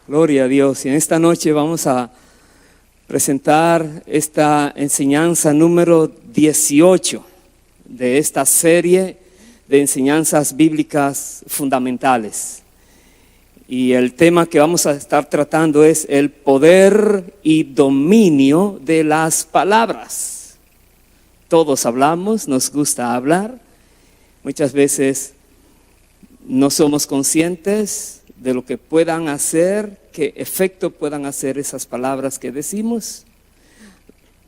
Gloria a Dios. Y en esta noche vamos a presentar esta enseñanza número 18 de esta serie de enseñanzas bíblicas fundamentales. Y el tema que vamos a estar tratando es el poder y dominio de las palabras. Todos hablamos, nos gusta hablar. Muchas veces no somos conscientes de lo que puedan hacer, qué efecto puedan hacer esas palabras que decimos.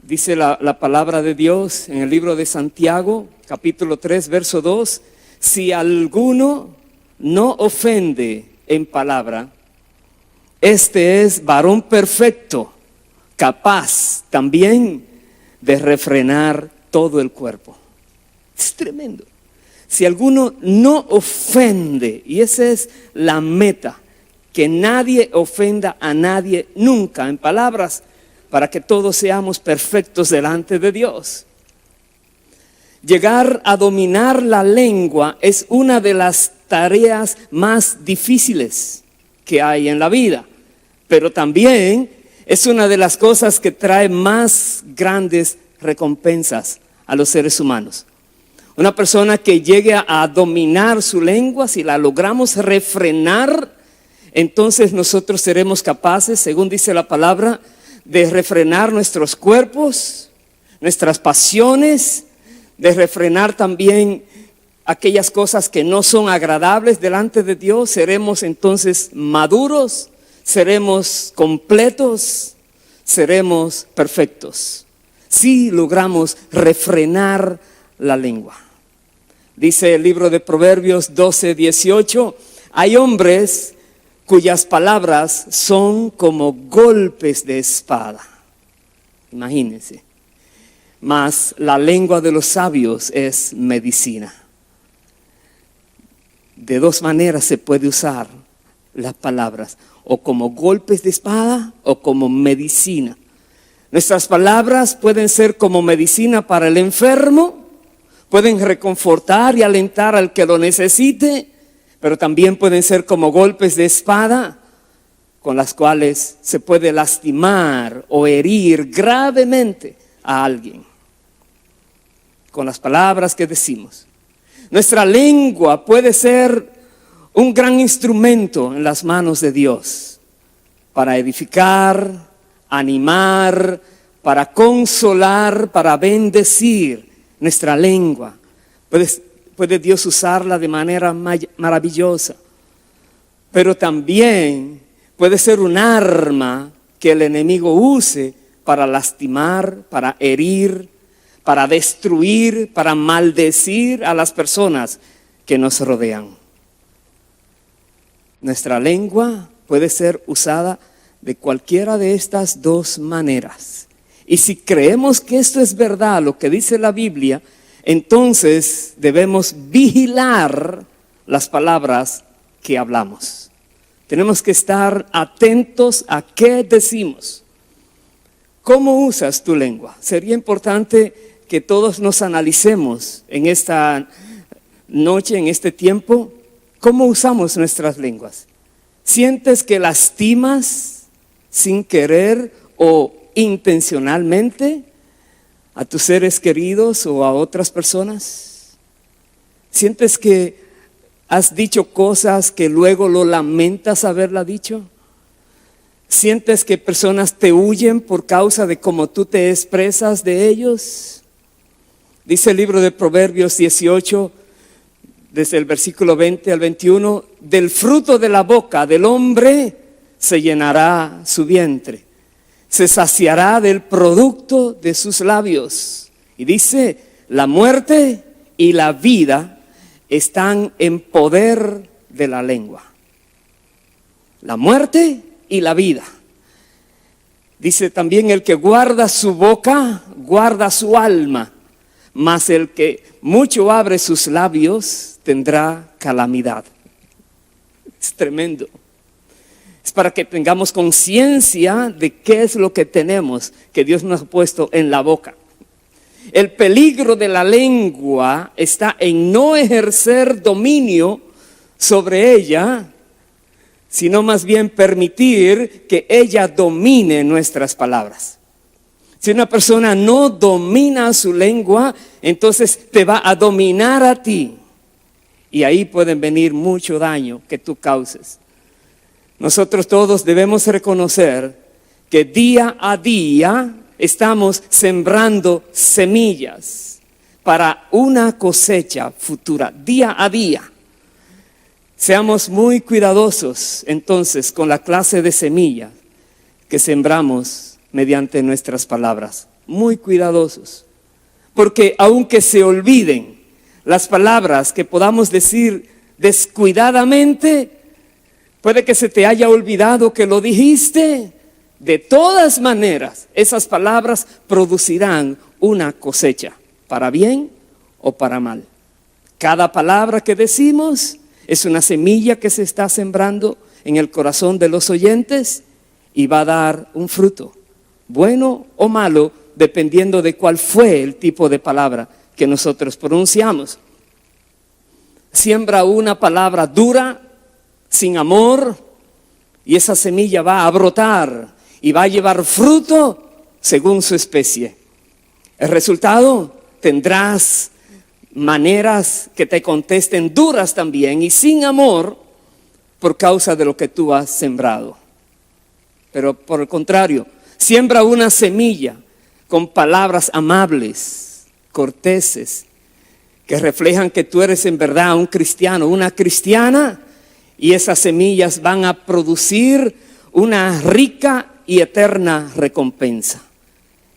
Dice la palabra de Dios en el libro de Santiago, capítulo 3, verso 2, si alguno no ofende en palabra, este es varón perfecto, capaz también de refrenar todo el cuerpo. Es tremendo. Si alguno no ofende, y esa es la meta, que nadie ofenda a nadie nunca en palabras, para que todos seamos perfectos delante de Dios. Llegar a dominar la lengua es una de las tareas más difíciles que hay en la vida, pero también es una de las cosas que trae más grandes recompensas a los seres humanos. Una persona que llegue a dominar su lengua, si la logramos refrenar, entonces nosotros seremos capaces, según dice la palabra, de refrenar nuestros cuerpos, nuestras pasiones, de refrenar también aquellas cosas que no son agradables delante de Dios. Seremos entonces maduros, seremos completos, seremos perfectos. Si logramos refrenar la lengua. Dice el libro de Proverbios 12:18, hay hombres cuyas palabras son como golpes de espada. Imagínense. Mas la lengua de los sabios es medicina. De dos maneras se puede usar las palabras, o como golpes de espada o como medicina. Nuestras palabras pueden ser como medicina para el enfermo, pueden reconfortar y alentar al que lo necesite, pero también pueden ser como golpes de espada con las cuales se puede lastimar o herir gravemente a alguien. Con las palabras que decimos. Nuestra lengua puede ser un gran instrumento en las manos de Dios para edificar, animar, para consolar, para bendecir. Nuestra lengua, puede Dios usarla de manera maravillosa, pero también puede ser un arma que el enemigo use para lastimar, para herir, para destruir, para maldecir a las personas que nos rodean. Nuestra lengua puede ser usada de cualquiera de estas dos maneras. Y si creemos que esto es verdad, lo que dice la Biblia, entonces debemos vigilar las palabras que hablamos. Tenemos que estar atentos a qué decimos. ¿Cómo usas tu lengua? Sería importante que todos nos analicemos en esta noche, en este tiempo, cómo usamos nuestras lenguas. ¿Sientes que lastimas sin querer o intencionalmente a tus seres queridos o a otras personas? ¿Sientes que has dicho cosas que luego lo lamentas haberla dicho? ¿Sientes que personas te huyen por causa de cómo tú te expresas de ellos? Dice el libro de Proverbios 18, desde el versículo 20 al 21, del fruto de la boca del hombre se llenará su vientre, se saciará del producto de sus labios. Y dice, la muerte y la vida están en poder de la lengua. La muerte y la vida. Dice también, el que guarda su boca, guarda su alma, mas el que mucho abre sus labios tendrá calamidad. Es tremendo. Es para que tengamos conciencia de qué es lo que tenemos, que Dios nos ha puesto en la boca. El peligro de la lengua está en no ejercer dominio sobre ella sino más bien permitir que ella domine nuestras palabras. Si una persona no domina su lengua, entonces te va a dominar a ti. Y ahí pueden venir mucho daño que tú causes. Nosotros todos debemos reconocer que día a día estamos sembrando semillas para una cosecha futura, día a día. Seamos muy cuidadosos entonces con la clase de semilla que sembramos mediante nuestras palabras. Muy cuidadosos. Porque aunque se olviden las palabras que podamos decir descuidadamente, puede que se te haya olvidado que lo dijiste. De todas maneras, esas palabras producirán una cosecha, para bien o para mal. Cada palabra que decimos es una semilla que se está sembrando en el corazón de los oyentes y va a dar un fruto, bueno o malo, dependiendo de cuál fue el tipo de palabra que nosotros pronunciamos. Siembra una palabra dura, sin amor, y esa semilla va a brotar y va a llevar fruto según su especie. El resultado, tendrás maneras que te contesten duras también y sin amor por causa de lo que tú has sembrado. Pero por el contrario, siembra una semilla con palabras amables, corteses, que reflejan que tú eres en verdad un cristiano, una cristiana, y esas semillas van a producir una rica y eterna recompensa.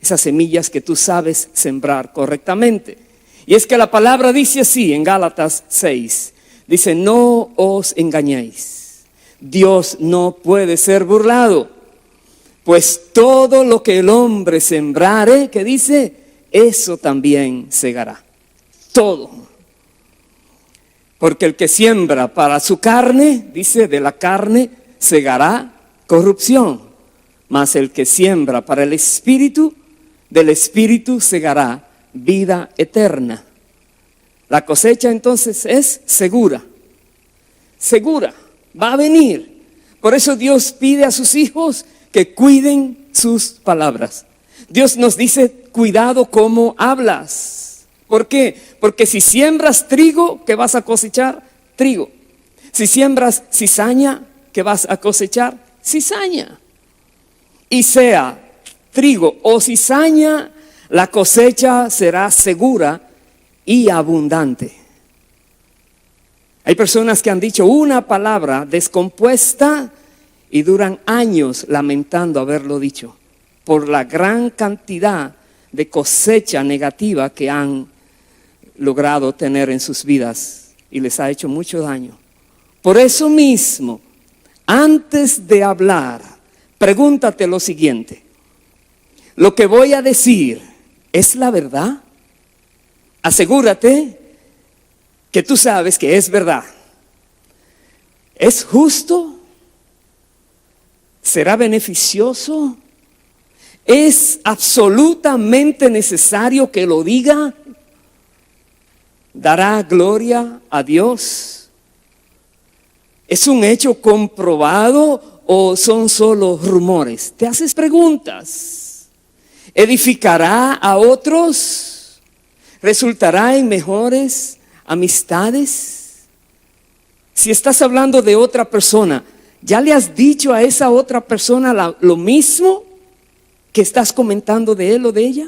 Esas semillas que tú sabes sembrar correctamente. Y es que la palabra dice así en Gálatas 6, dice: no os engañéis, Dios no puede ser burlado, pues todo lo que el hombre sembrare, ¿qué dice? Eso también segará. Todo. Porque el que siembra para su carne, dice, de la carne segará corrupción, mas el que siembra para el espíritu, del espíritu segará vida eterna. La cosecha entonces es segura, segura, va a venir. Por eso Dios pide a sus hijos que cuiden sus palabras. Dios nos dice: cuidado cómo hablas. ¿Por qué? Porque si siembras trigo, ¿qué vas a cosechar? Trigo. Si siembras cizaña, ¿qué vas a cosechar? Cizaña. Y sea trigo o cizaña, la cosecha será segura y abundante. Hay personas que han dicho una palabra descompuesta y duran años lamentando haberlo dicho por la gran cantidad de cosecha negativa que han logrado tener en sus vidas y les ha hecho mucho daño. Por eso mismo, antes de hablar, pregúntate lo siguiente: ¿lo que voy a decir es la verdad? Asegúrate que tú sabes que es verdad. ¿Es justo? ¿Será beneficioso? ¿Es absolutamente necesario que lo diga? ¿Dará gloria a Dios? ¿Es un hecho comprobado o son solo rumores? Te haces preguntas. ¿Edificará a otros? ¿Resultará en mejores amistades? Si estás hablando de otra persona, ¿ya le has dicho a esa otra persona lo mismo que estás comentando de él o de ella?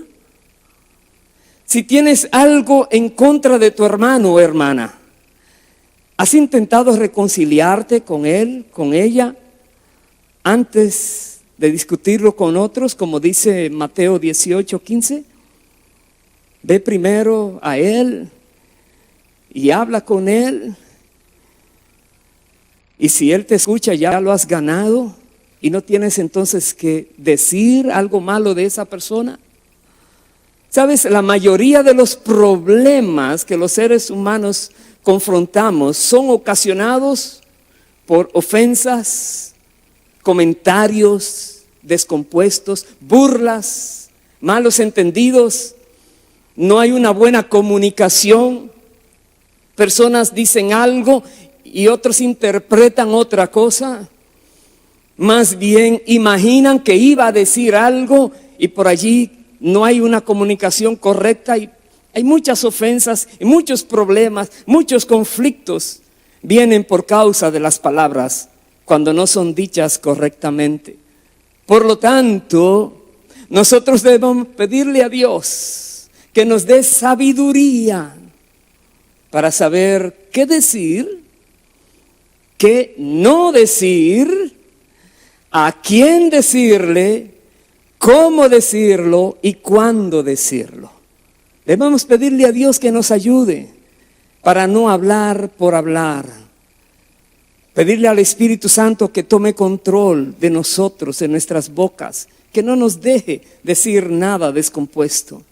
Si tienes algo en contra de tu hermano o hermana, ¿has intentado reconciliarte con él, con ella, antes de discutirlo con otros, como dice Mateo 18:15? Ve primero a él y habla con él. Y si él te escucha, ya lo has ganado y no tienes entonces que decir algo malo de esa persona. ¿Sabes? La mayoría de los problemas que los seres humanos confrontamos son ocasionados por ofensas, comentarios descompuestos, burlas, malos entendidos. No hay una buena comunicación. Personas dicen algo y otros interpretan otra cosa. Más bien imaginan que iba a decir algo y por allí no hay una comunicación correcta y hay muchas ofensas y muchos problemas, muchos conflictos vienen por causa de las palabras cuando no son dichas correctamente. Por lo tanto, nosotros debemos pedirle a Dios que nos dé sabiduría para saber qué decir, qué no decir, a quién decirle, cómo decirlo y cuándo decirlo. Debemos pedirle a Dios que nos ayude para no hablar por hablar. Pedirle al Espíritu Santo que tome control de nosotros, de nuestras bocas, que no nos deje decir nada descompuesto.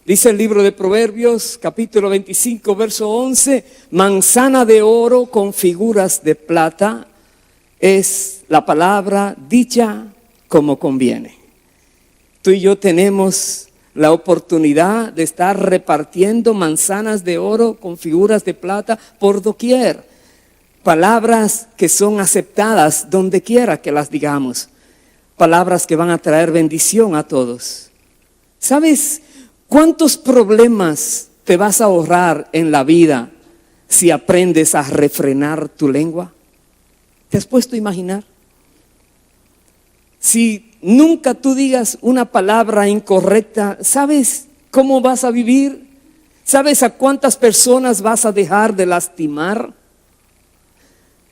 Dice el libro de Proverbios, capítulo 25, verso 11, manzana de oro con figuras de plata es la palabra dicha como conviene. Tú y yo tenemos la oportunidad de estar repartiendo manzanas de oro con figuras de plata por doquier. Palabras que son aceptadas donde quiera que las digamos. Palabras que van a traer bendición a todos. ¿Sabes cuántos problemas te vas a ahorrar en la vida si aprendes a refrenar tu lengua? ¿Te has puesto a imaginar? Si nunca tú digas una palabra incorrecta, ¿sabes cómo vas a vivir? ¿Sabes a cuántas personas vas a dejar de lastimar?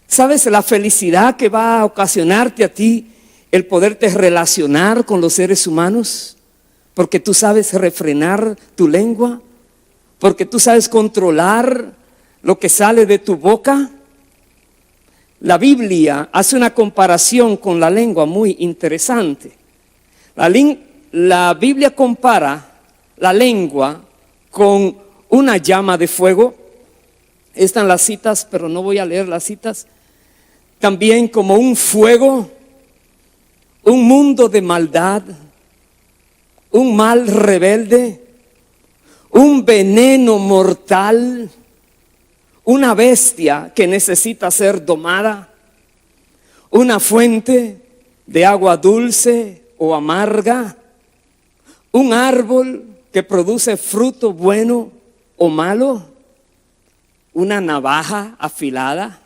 ¿Sabes la felicidad que va a ocasionarte a ti el poderte relacionar con los seres humanos? Porque tú sabes refrenar tu lengua, porque tú sabes controlar lo que sale de tu boca. La Biblia hace una comparación con la lengua muy interesante. La Biblia compara la lengua con una llama de fuego. Están las citas, pero no voy a leer las citas. También como un fuego, un mundo de maldad, un mal rebelde, un veneno mortal, una bestia que necesita ser domada, una fuente de agua dulce o amarga, un árbol que produce fruto bueno o malo, una navaja afilada,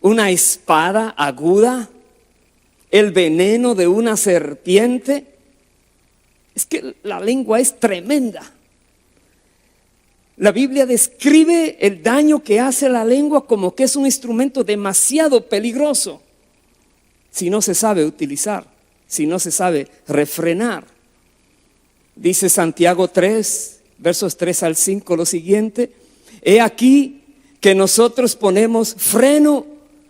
una espada aguda, el veneno de una serpiente. Es que la lengua es tremenda. La Biblia describe el daño que hace la lengua como que es un instrumento demasiado peligroso si no se sabe utilizar, si no se sabe refrenar. Dice Santiago 3, versos 3 al 5 lo siguiente: he aquí que nosotros ponemos freno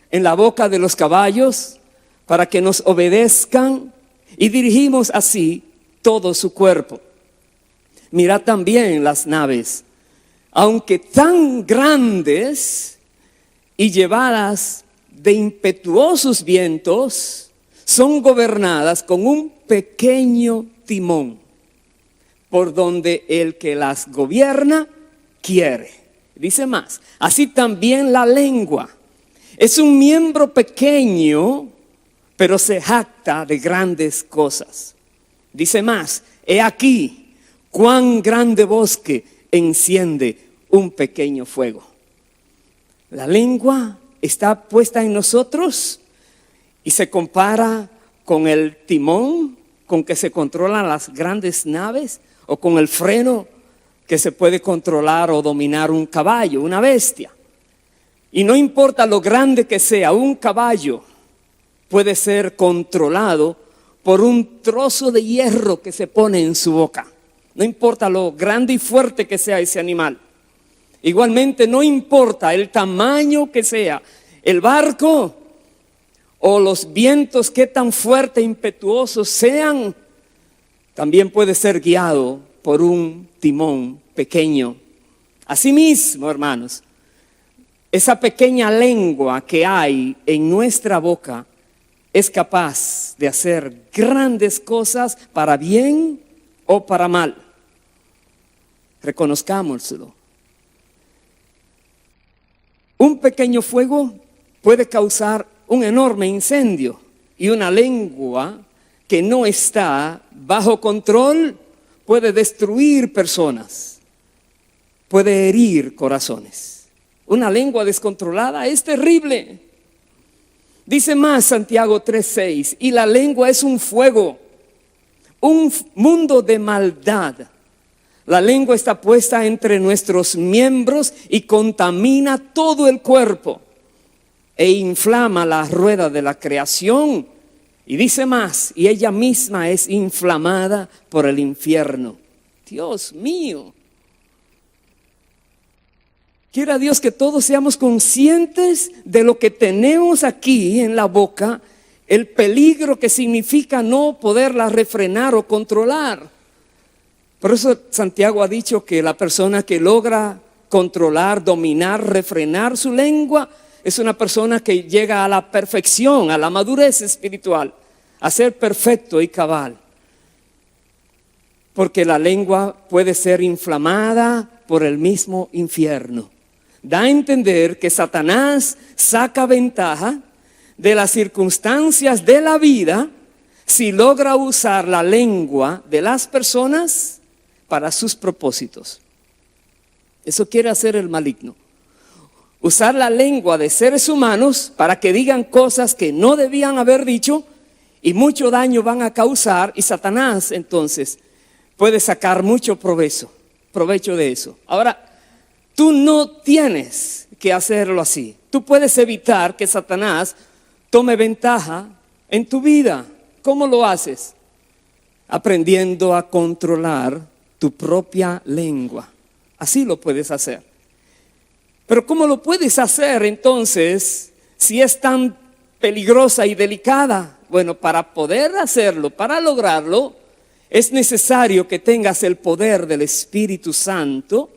en la boca de los caballos para que nos obedezcan y dirigimos así todo su cuerpo. Mirad también las naves, aunque tan grandes y llevadas de impetuosos vientos, son gobernadas con un pequeño timón, por donde el que las gobierna quiere. Dice más, así también la lengua es un miembro pequeño, pero se jacta de grandes cosas. Dice más, he aquí cuán grande bosque enciende un pequeño fuego. La lengua está puesta en nosotros y se compara con el timón con que se controlan las grandes naves, o con el freno que se puede controlar o dominar un caballo, una bestia. Y no importa lo grande que sea, un caballo puede ser controlado por un trozo de hierro que se pone en su boca. No importa lo grande y fuerte que sea ese animal. Igualmente no importa el tamaño que sea el barco o los vientos que tan fuertes e impetuosos sean, también puede ser guiado por un timón pequeño. Asimismo, hermanos, esa pequeña lengua que hay en nuestra boca es capaz de hacer grandes cosas para bien o para mal. Reconozcámoslo. Un pequeño fuego puede causar un enorme incendio Y una lengua que no está bajo control puede destruir personas, puede herir corazones. Una lengua descontrolada es terrible. Dice más Santiago 3:6, y la lengua es un fuego, un mundo de maldad. La lengua está puesta entre nuestros miembros y contamina todo el cuerpo e inflama la rueda de la creación. Y dice más, y ella misma es inflamada por el infierno. Dios mío. Quiera Dios que todos seamos conscientes de lo que tenemos aquí en la boca, el peligro que significa no poderla refrenar o controlar. Por eso Santiago ha dicho que la persona que logra controlar, dominar, refrenar su lengua, es una persona que llega a la perfección, a la madurez espiritual, a ser perfecto y cabal. Porque la lengua puede ser inflamada por el mismo infierno. Da a entender que Satanás saca ventaja de las circunstancias de la vida si logra usar la lengua de las personas para sus propósitos. Eso quiere hacer el maligno. Usar la lengua de seres humanos para que digan cosas que no debían haber dicho y mucho daño van a causar, y Satanás entonces puede sacar mucho provecho de eso. Ahora, tú no tienes que hacerlo así. Tú puedes evitar que Satanás tome ventaja en tu vida. ¿Cómo lo haces? Aprendiendo a controlar tu propia lengua. Así lo puedes hacer. Pero ¿cómo lo puedes hacer entonces si es tan peligrosa y delicada? Bueno, para poder hacerlo, para lograrlo, es necesario que tengas el poder del Espíritu Santo,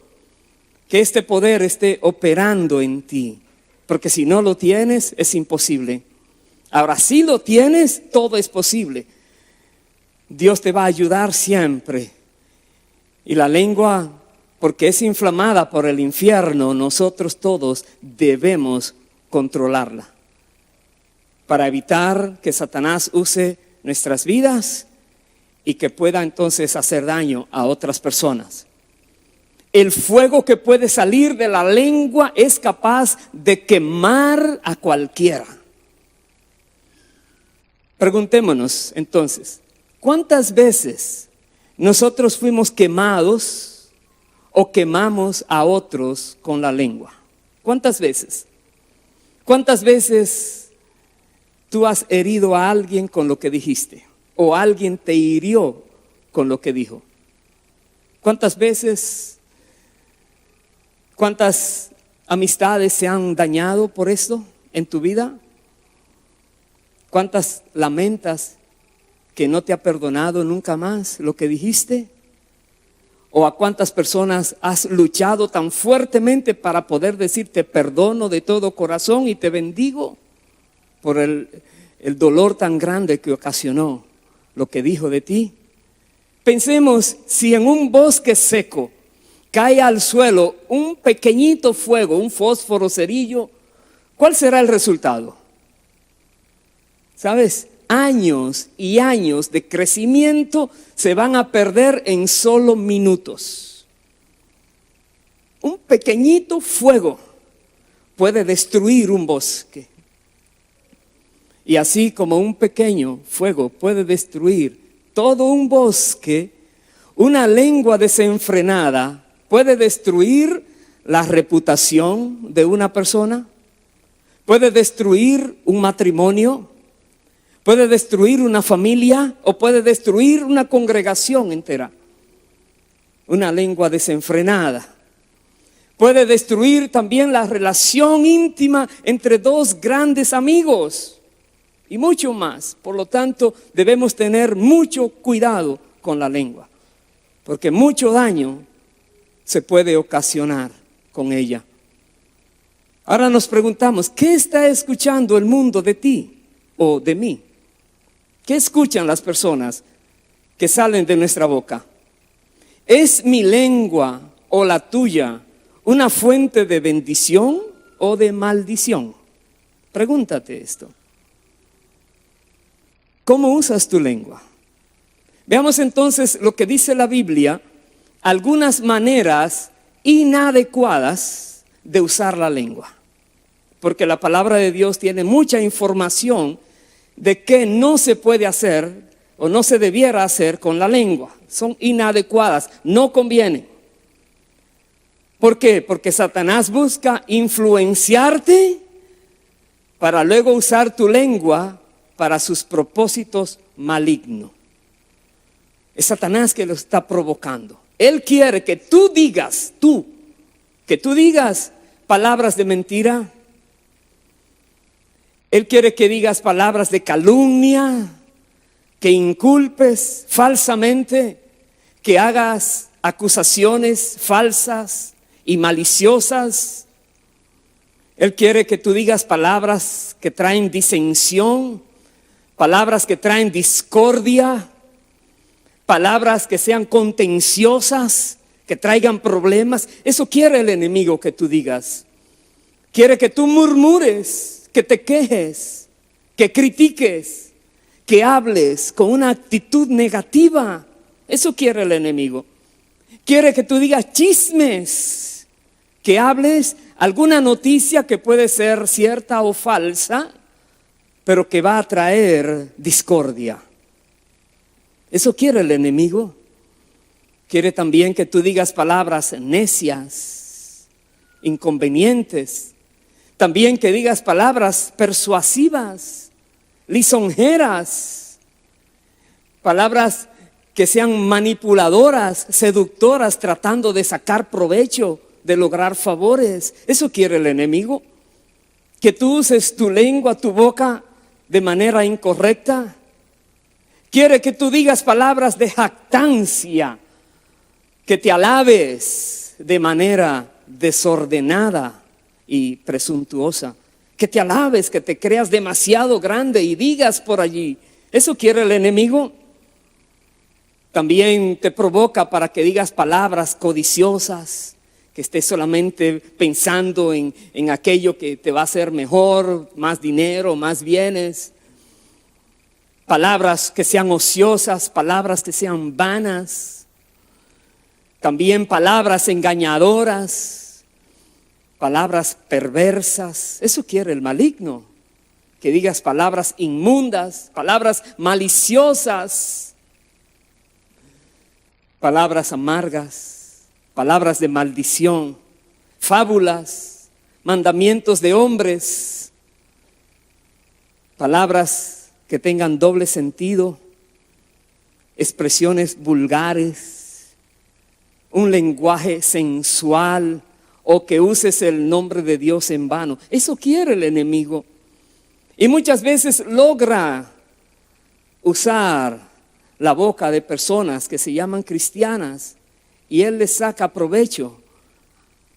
que este poder esté operando en ti. Porque si no lo tienes, es imposible. Ahora, si lo tienes, todo es posible. Dios te va a ayudar siempre. Y la lengua, porque es inflamada por el infierno, nosotros todos debemos controlarla. Para evitar que Satanás use nuestras vidas y que pueda entonces hacer daño a otras personas. El fuego que puede salir de la lengua es capaz de quemar a cualquiera. Preguntémonos entonces, ¿cuántas veces nosotros fuimos quemados o quemamos a otros con la lengua? ¿Cuántas veces? ¿Cuántas veces tú has herido a alguien con lo que dijiste? ¿O alguien te hirió con lo que dijo? ¿Cuántas veces? ¿Cuántas amistades se han dañado por esto en tu vida? ¿Cuántas lamentas que no te ha perdonado nunca más lo que dijiste? ¿O a cuántas personas has luchado tan fuertemente para poder decir te perdono de todo corazón y te bendigo por el dolor tan grande que ocasionó lo que dijo de ti? Pensemos, si en un bosque seco cae al suelo un pequeñito fuego, un fósforo, cerillo, ¿cuál será el resultado? ¿Sabes? Años y años de crecimiento se van a perder en solo minutos. Un pequeñito fuego puede destruir un bosque. Y así como un pequeño fuego puede destruir todo un bosque, una lengua desenfrenada puede destruir la reputación de una persona, puede destruir un matrimonio, puede destruir una familia o puede destruir una congregación entera. Una lengua desenfrenada puede destruir también la relación íntima entre dos grandes amigos y mucho más. Por lo tanto, debemos tener mucho cuidado con la lengua, porque mucho daño se puede ocasionar con ella. Ahora nos preguntamos, ¿qué está escuchando el mundo de ti o de mí? ¿Qué escuchan las personas que salen de nuestra boca? ¿Es mi lengua o la tuya una fuente de bendición o de maldición? Pregúntate esto. ¿Cómo usas tu lengua? Veamos entonces lo que dice la Biblia, algunas maneras inadecuadas de usar la lengua. Porque la palabra de Dios tiene mucha información de qué no se puede hacer o no se debiera hacer con la lengua. Son inadecuadas, no convienen. ¿Por qué? Porque Satanás busca influenciarte para luego usar tu lengua para sus propósitos malignos. Es Satanás que lo está provocando. Él quiere que tú digas palabras de mentira. Él quiere que digas palabras de calumnia, que inculpes falsamente, que hagas acusaciones falsas y maliciosas. Él quiere que tú digas palabras que traen disensión, palabras que traen discordia, palabras que sean contenciosas, que traigan problemas. Eso quiere el enemigo que tú digas. Quiere que tú murmures, que te quejes, que critiques, que hables con una actitud negativa. Eso quiere el enemigo. Quiere que tú digas chismes, que hables alguna noticia que puede ser cierta o falsa, pero que va a traer discordia. Eso quiere el enemigo. Quiere también que tú digas palabras necias, inconvenientes. También que digas palabras persuasivas, lisonjeras, palabras que sean manipuladoras, seductoras, tratando de sacar provecho, de lograr favores. Eso quiere el enemigo. Que tú uses tu lengua, tu boca de manera incorrecta. Quiere que tú digas palabras de jactancia, que te alabes de manera desordenada y presuntuosa, que te alabes, que te creas demasiado grande y digas por allí. Eso quiere el enemigo. También te provoca para que digas palabras codiciosas, que estés solamente pensando en aquello que te va a hacer mejor, más dinero, más bienes. Palabras que sean ociosas, palabras que sean vanas. También palabras engañadoras, palabras perversas. Eso quiere el maligno. Que digas palabras inmundas, palabras maliciosas, palabras amargas, palabras de maldición, fábulas, mandamientos de hombres, palabras que tengan doble sentido, expresiones vulgares, un lenguaje sensual, o que uses el nombre de Dios en vano. Eso quiere el enemigo. Y muchas veces logra usar la boca de personas que se llaman cristianas, y él les saca provecho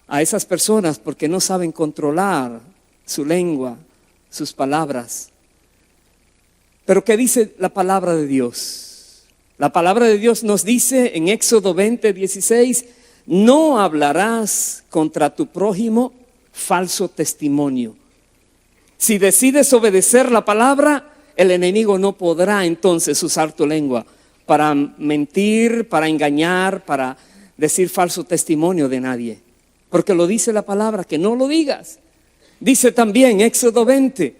a esas personas porque no saben controlar su lengua, sus palabras. Pero ¿qué dice la palabra de Dios? La palabra de Dios nos dice en Éxodo 20:16, no hablarás contra tu prójimo falso testimonio. Si decides obedecer la palabra, el enemigo no podrá entonces usar tu lengua para mentir, para engañar, para decir falso testimonio de nadie. Porque lo dice la palabra, que no lo digas. Dice también Éxodo 20,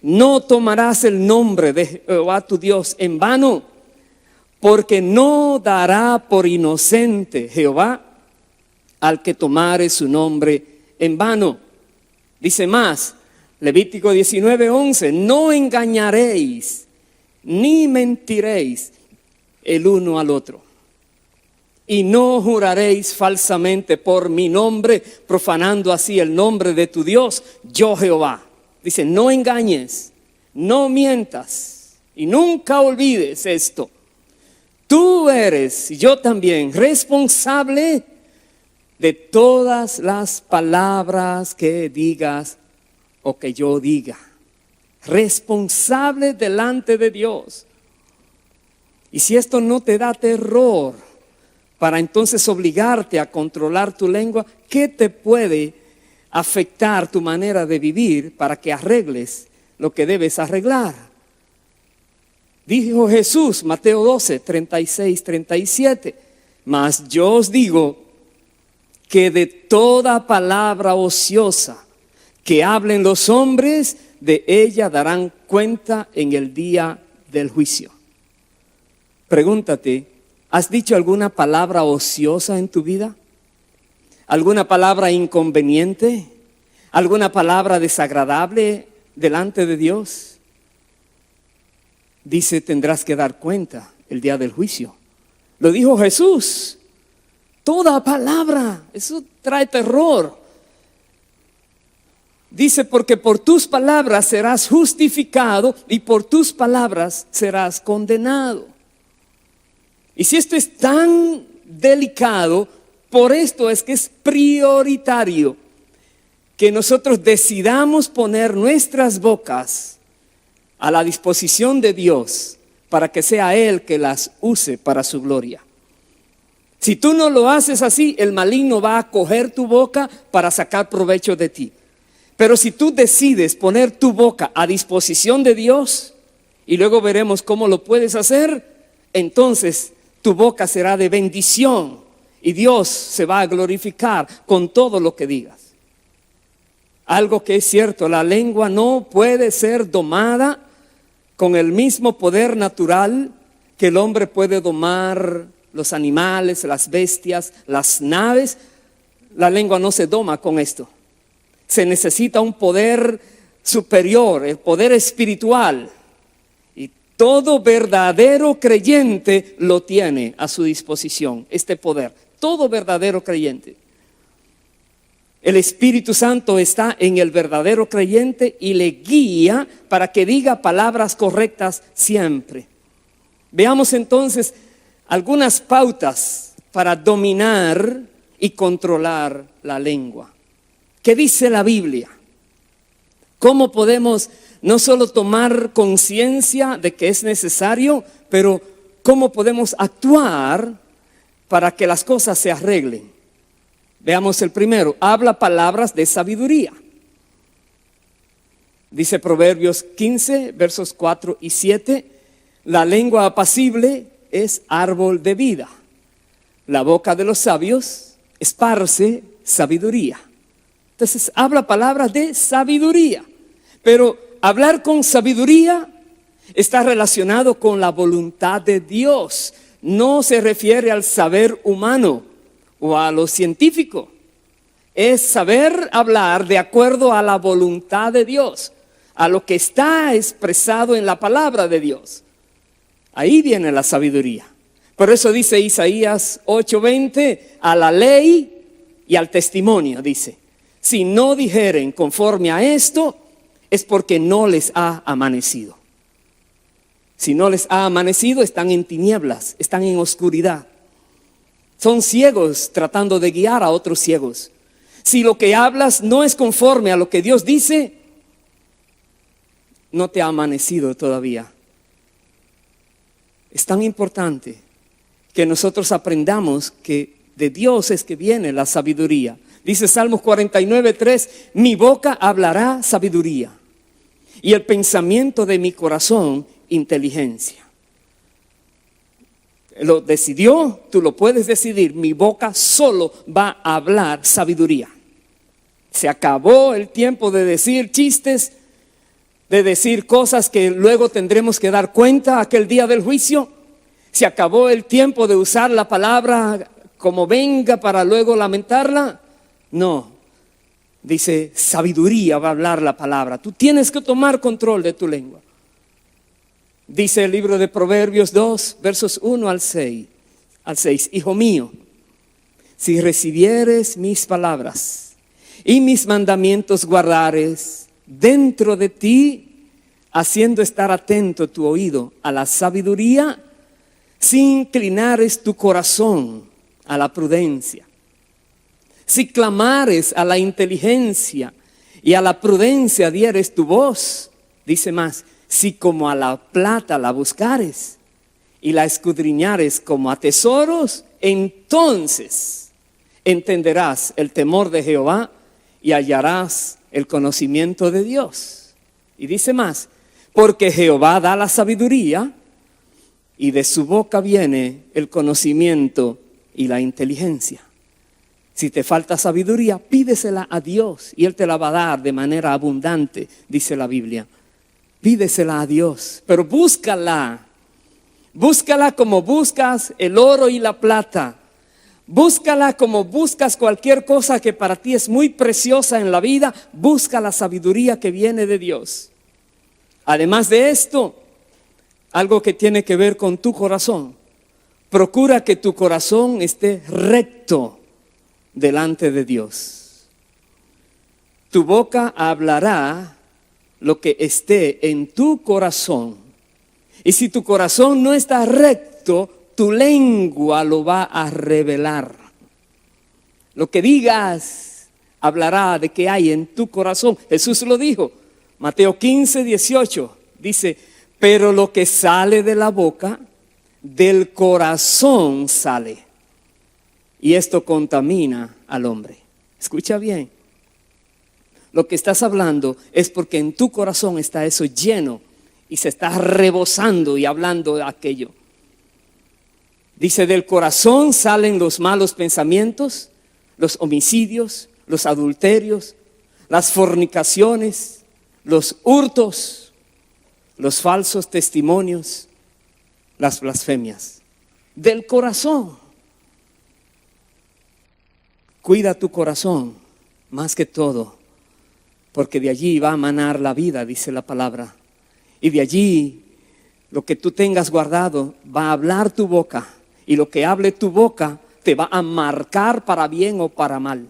no tomarás el nombre de Jehová tu Dios en vano, porque no dará por inocente Jehová al que tomare su nombre en vano. Dice más, Levítico 19:11, no engañaréis ni mentiréis el uno al otro, y no juraréis falsamente por mi nombre, profanando así el nombre de tu Dios, yo Jehová. Dice, no engañes, no mientas, y nunca olvides esto. Tú eres, y yo también, responsable de todas las palabras que digas o que yo diga. Responsable delante de Dios. Y si esto no te da terror para entonces obligarte a controlar tu lengua, ¿qué te puede afectar tu manera de vivir para que arregles lo que debes arreglar? Dijo Jesús, Mateo 12, 36, 37, mas yo os digo que de toda palabra ociosa que hablen los hombres, de ella darán cuenta en el día del juicio. Pregúntate, ¿has dicho alguna palabra ociosa en tu vida? ¿Alguna palabra inconveniente? ¿Alguna palabra desagradable delante de Dios? Dice, tendrás que dar cuenta el día del juicio. Lo dijo Jesús. Toda palabra, eso trae terror. Dice, porque por tus palabras serás justificado y por tus palabras serás condenado. Y si esto es tan delicado, por esto es que es prioritario que nosotros decidamos poner nuestras bocas a la disposición de Dios para que sea Él que las use para su gloria. Si tú no lo haces así, el maligno va a coger tu boca para sacar provecho de ti. Pero si tú decides poner tu boca a disposición de Dios, y luego veremos cómo lo puedes hacer, entonces tu boca será de bendición y Dios se va a glorificar con todo lo que digas. Algo que es cierto, la lengua no puede ser domada con el mismo poder natural que el hombre puede domar los animales, las bestias, las naves. La lengua no se doma con esto. Se necesita un poder superior, el poder espiritual. Y todo verdadero creyente lo tiene a su disposición, este poder. Todo verdadero creyente. El Espíritu Santo está en el verdadero creyente y le guía para que diga palabras correctas siempre. Veamos entonces algunas pautas para dominar y controlar la lengua. ¿Qué dice la Biblia? ¿Cómo podemos no solo tomar conciencia de que es necesario, pero cómo podemos actuar para que las cosas se arreglen? Veamos el primero, habla palabras de sabiduría. Dice Proverbios 15, versos 4 y 7, la lengua apacible es árbol de vida. La boca de los sabios esparce sabiduría. Entonces habla palabras de sabiduría. Pero hablar con sabiduría está relacionado con la voluntad de Dios. No se refiere al saber humano o a lo científico. Es saber hablar de acuerdo a la voluntad de Dios, a lo que está expresado en la palabra de Dios. Ahí viene la sabiduría. Por eso dice Isaías 8:20, a la ley y al testimonio, dice, si no dijeren conforme a esto, es porque no les ha amanecido. Si no les ha amanecido, están en tinieblas, están en oscuridad. Son ciegos tratando de guiar a otros ciegos. Si lo que hablas no es conforme a lo que Dios dice, no te ha amanecido todavía. Es tan importante que nosotros aprendamos que de Dios es que viene la sabiduría. Dice Salmos 49:3, mi boca hablará sabiduría y el pensamiento de mi corazón inteligencia. Lo decidió, tú lo puedes decidir. Mi boca solo va a hablar sabiduría. Se acabó el tiempo de decir chistes, de decir cosas que luego tendremos que dar cuenta aquel día del juicio. Se acabó el tiempo de usar la palabra como venga para luego lamentarla. No, dice sabiduría va a hablar la palabra. Tú tienes que tomar control de tu lengua. Dice el libro de Proverbios 2, versos 1 al 6. Hijo mío, si recibieres mis palabras y mis mandamientos guardares dentro de ti, haciendo estar atento tu oído a la sabiduría, si inclinares tu corazón a la prudencia, si clamares a la inteligencia y a la prudencia dieres tu voz, dice más, si como a la plata la buscares y la escudriñares como a tesoros, entonces entenderás el temor de Jehová y hallarás el conocimiento de Dios. Y dice más, porque Jehová da la sabiduría, y de su boca viene el conocimiento y la inteligencia. Si te falta sabiduría, pídesela a Dios y Él te la va a dar de manera abundante, dice la Biblia. Pídesela a Dios, pero búscala. Búscala como buscas el oro y la plata. Búscala como buscas cualquier cosa que para ti es muy preciosa en la vida. Busca la sabiduría que viene de Dios. Además de esto, algo que tiene que ver con tu corazón. Procura que tu corazón esté recto delante de Dios. Tu boca hablará lo que esté en tu corazón. Y si tu corazón no está recto, tu lengua lo va a revelar. Lo que digas hablará de qué hay en tu corazón. Jesús lo dijo. Mateo 15:18 dice, pero lo que sale de la boca, del corazón sale. Y esto contamina al hombre. Escucha bien. Lo que estás hablando es porque en tu corazón está eso lleno y se está rebosando y hablando de aquello. Dice, del corazón salen los malos pensamientos, los homicidios, los adulterios, las fornicaciones, los hurtos, los falsos testimonios, las blasfemias. Del corazón. Cuida tu corazón más que todo, porque de allí va a manar la vida, dice la palabra. Y de allí lo que tú tengas guardado va a hablar tu boca. Y lo que hable tu boca te va a marcar para bien o para mal.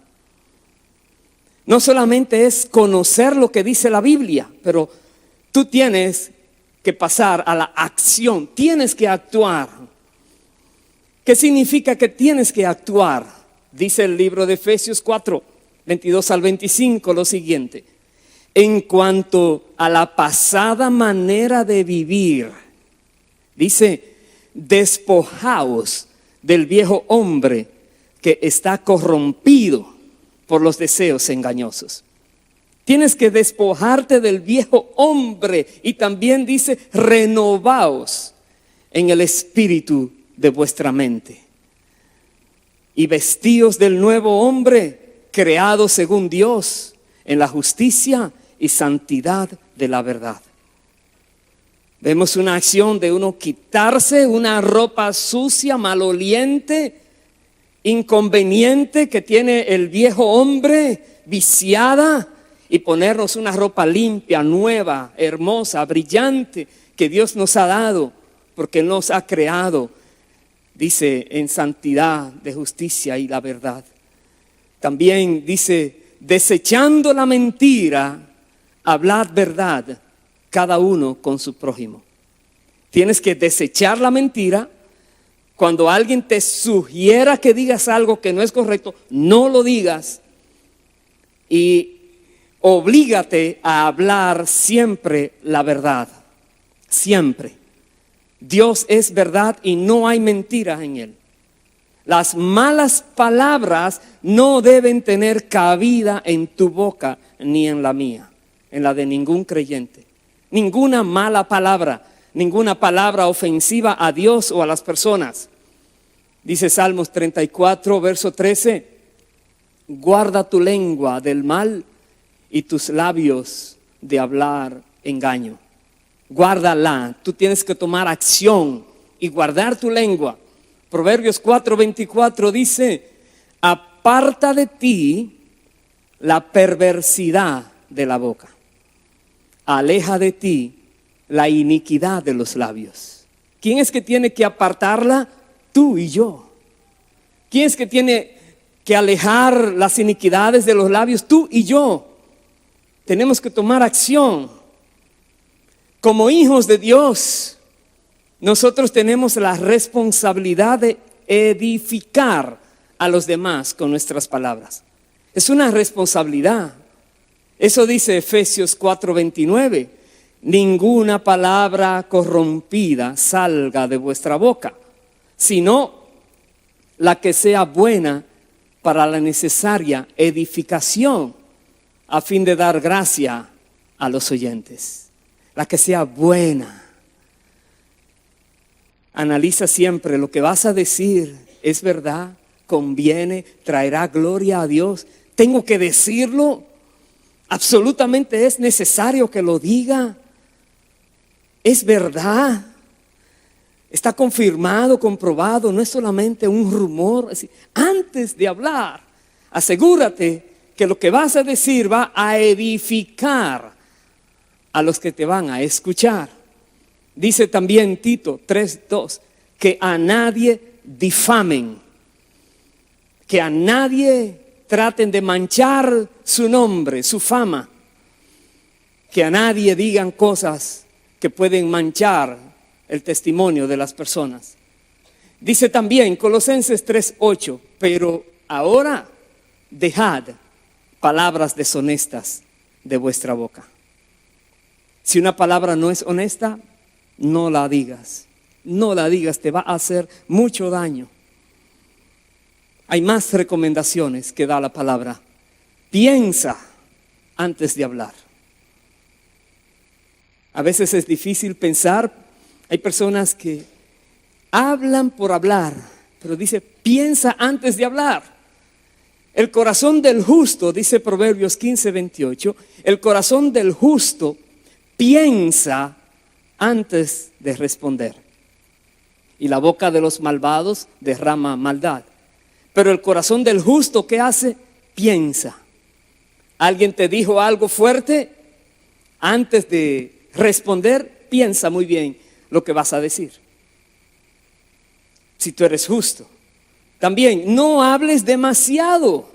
No solamente es conocer lo que dice la Biblia, pero tú tienes que pasar a la acción. Tienes que actuar. ¿Qué significa que tienes que actuar? Dice el libro de Efesios 4, 22 al 25 lo siguiente. En cuanto a la pasada manera de vivir, dice, despojaos del viejo hombre que está corrompido por los deseos engañosos. Tienes que despojarte del viejo hombre y también dice, renovaos en el espíritu de vuestra mente. Y vestíos del nuevo hombre creado según Dios en la justicia y santidad de la verdad. Vemos una acción de uno quitarse una ropa sucia, maloliente, inconveniente que tiene el viejo hombre, viciada, y ponernos una ropa limpia, nueva, hermosa, brillante, que Dios nos ha dado, porque Él nos ha creado, dice, en santidad, de justicia y la verdad. También dice, desechando la mentira, hablad verdad, cada uno con su prójimo. Tienes que desechar la mentira. Cuando alguien te sugiera que digas algo que no es correcto, no lo digas. Y oblígate a hablar siempre la verdad. Siempre. Dios es verdad y no hay mentiras en Él. Las malas palabras no deben tener cabida en tu boca ni en la mía, en la de ningún creyente. Ninguna mala palabra, ninguna palabra ofensiva a Dios o a las personas. Dice Salmos 34, verso 13, guarda tu lengua del mal y tus labios de hablar engaño. Guárdala, tú tienes que tomar acción y guardar tu lengua. Proverbios 4:24 dice, aparta de ti la perversidad de la boca. Aleja de ti la iniquidad de los labios. ¿Quién es que tiene que apartarla? Tú y yo. ¿Quién es que tiene que alejar las iniquidades de los labios? Tú y yo. Tenemos que tomar acción. Como hijos de Dios, nosotros tenemos la responsabilidad de edificar a los demás con nuestras palabras. Es una responsabilidad. Eso dice Efesios 4:29. Ninguna palabra corrompida salga de vuestra boca, sino la que sea buena para la necesaria edificación, a fin de dar gracia a los oyentes. La que sea buena. Analiza siempre lo que vas a decir. ¿Es verdad? ¿Conviene? ¿Traerá gloria a Dios? ¿Tengo que decirlo? ¿Absolutamente es necesario que lo diga? ¿Es verdad? ¿Está confirmado, comprobado? No es solamente un rumor. Es decir, antes de hablar, asegúrate que lo que vas a decir va a edificar a los que te van a escuchar. Dice también Tito 3:2, que a nadie difamen, que a nadie traten de manchar su nombre, su fama, que a nadie digan cosas que pueden manchar el testimonio de las personas. Dice también Colosenses 3:8, pero ahora dejad palabras deshonestas de vuestra boca. Si una palabra no es honesta, no la digas. No la digas, te va a hacer mucho daño. Hay más recomendaciones que da la palabra. Piensa antes de hablar. A veces es difícil pensar. Hay personas que hablan por hablar, pero dice, piensa antes de hablar. El corazón del justo, dice Proverbios 15:28, el corazón del justo piensa antes de responder. Y la boca de los malvados derrama maldad. Pero el corazón del justo, ¿qué hace? Piensa. ¿Alguien te dijo algo fuerte? Antes de responder, piensa muy bien lo que vas a decir. Si tú eres justo. También, no hables demasiado.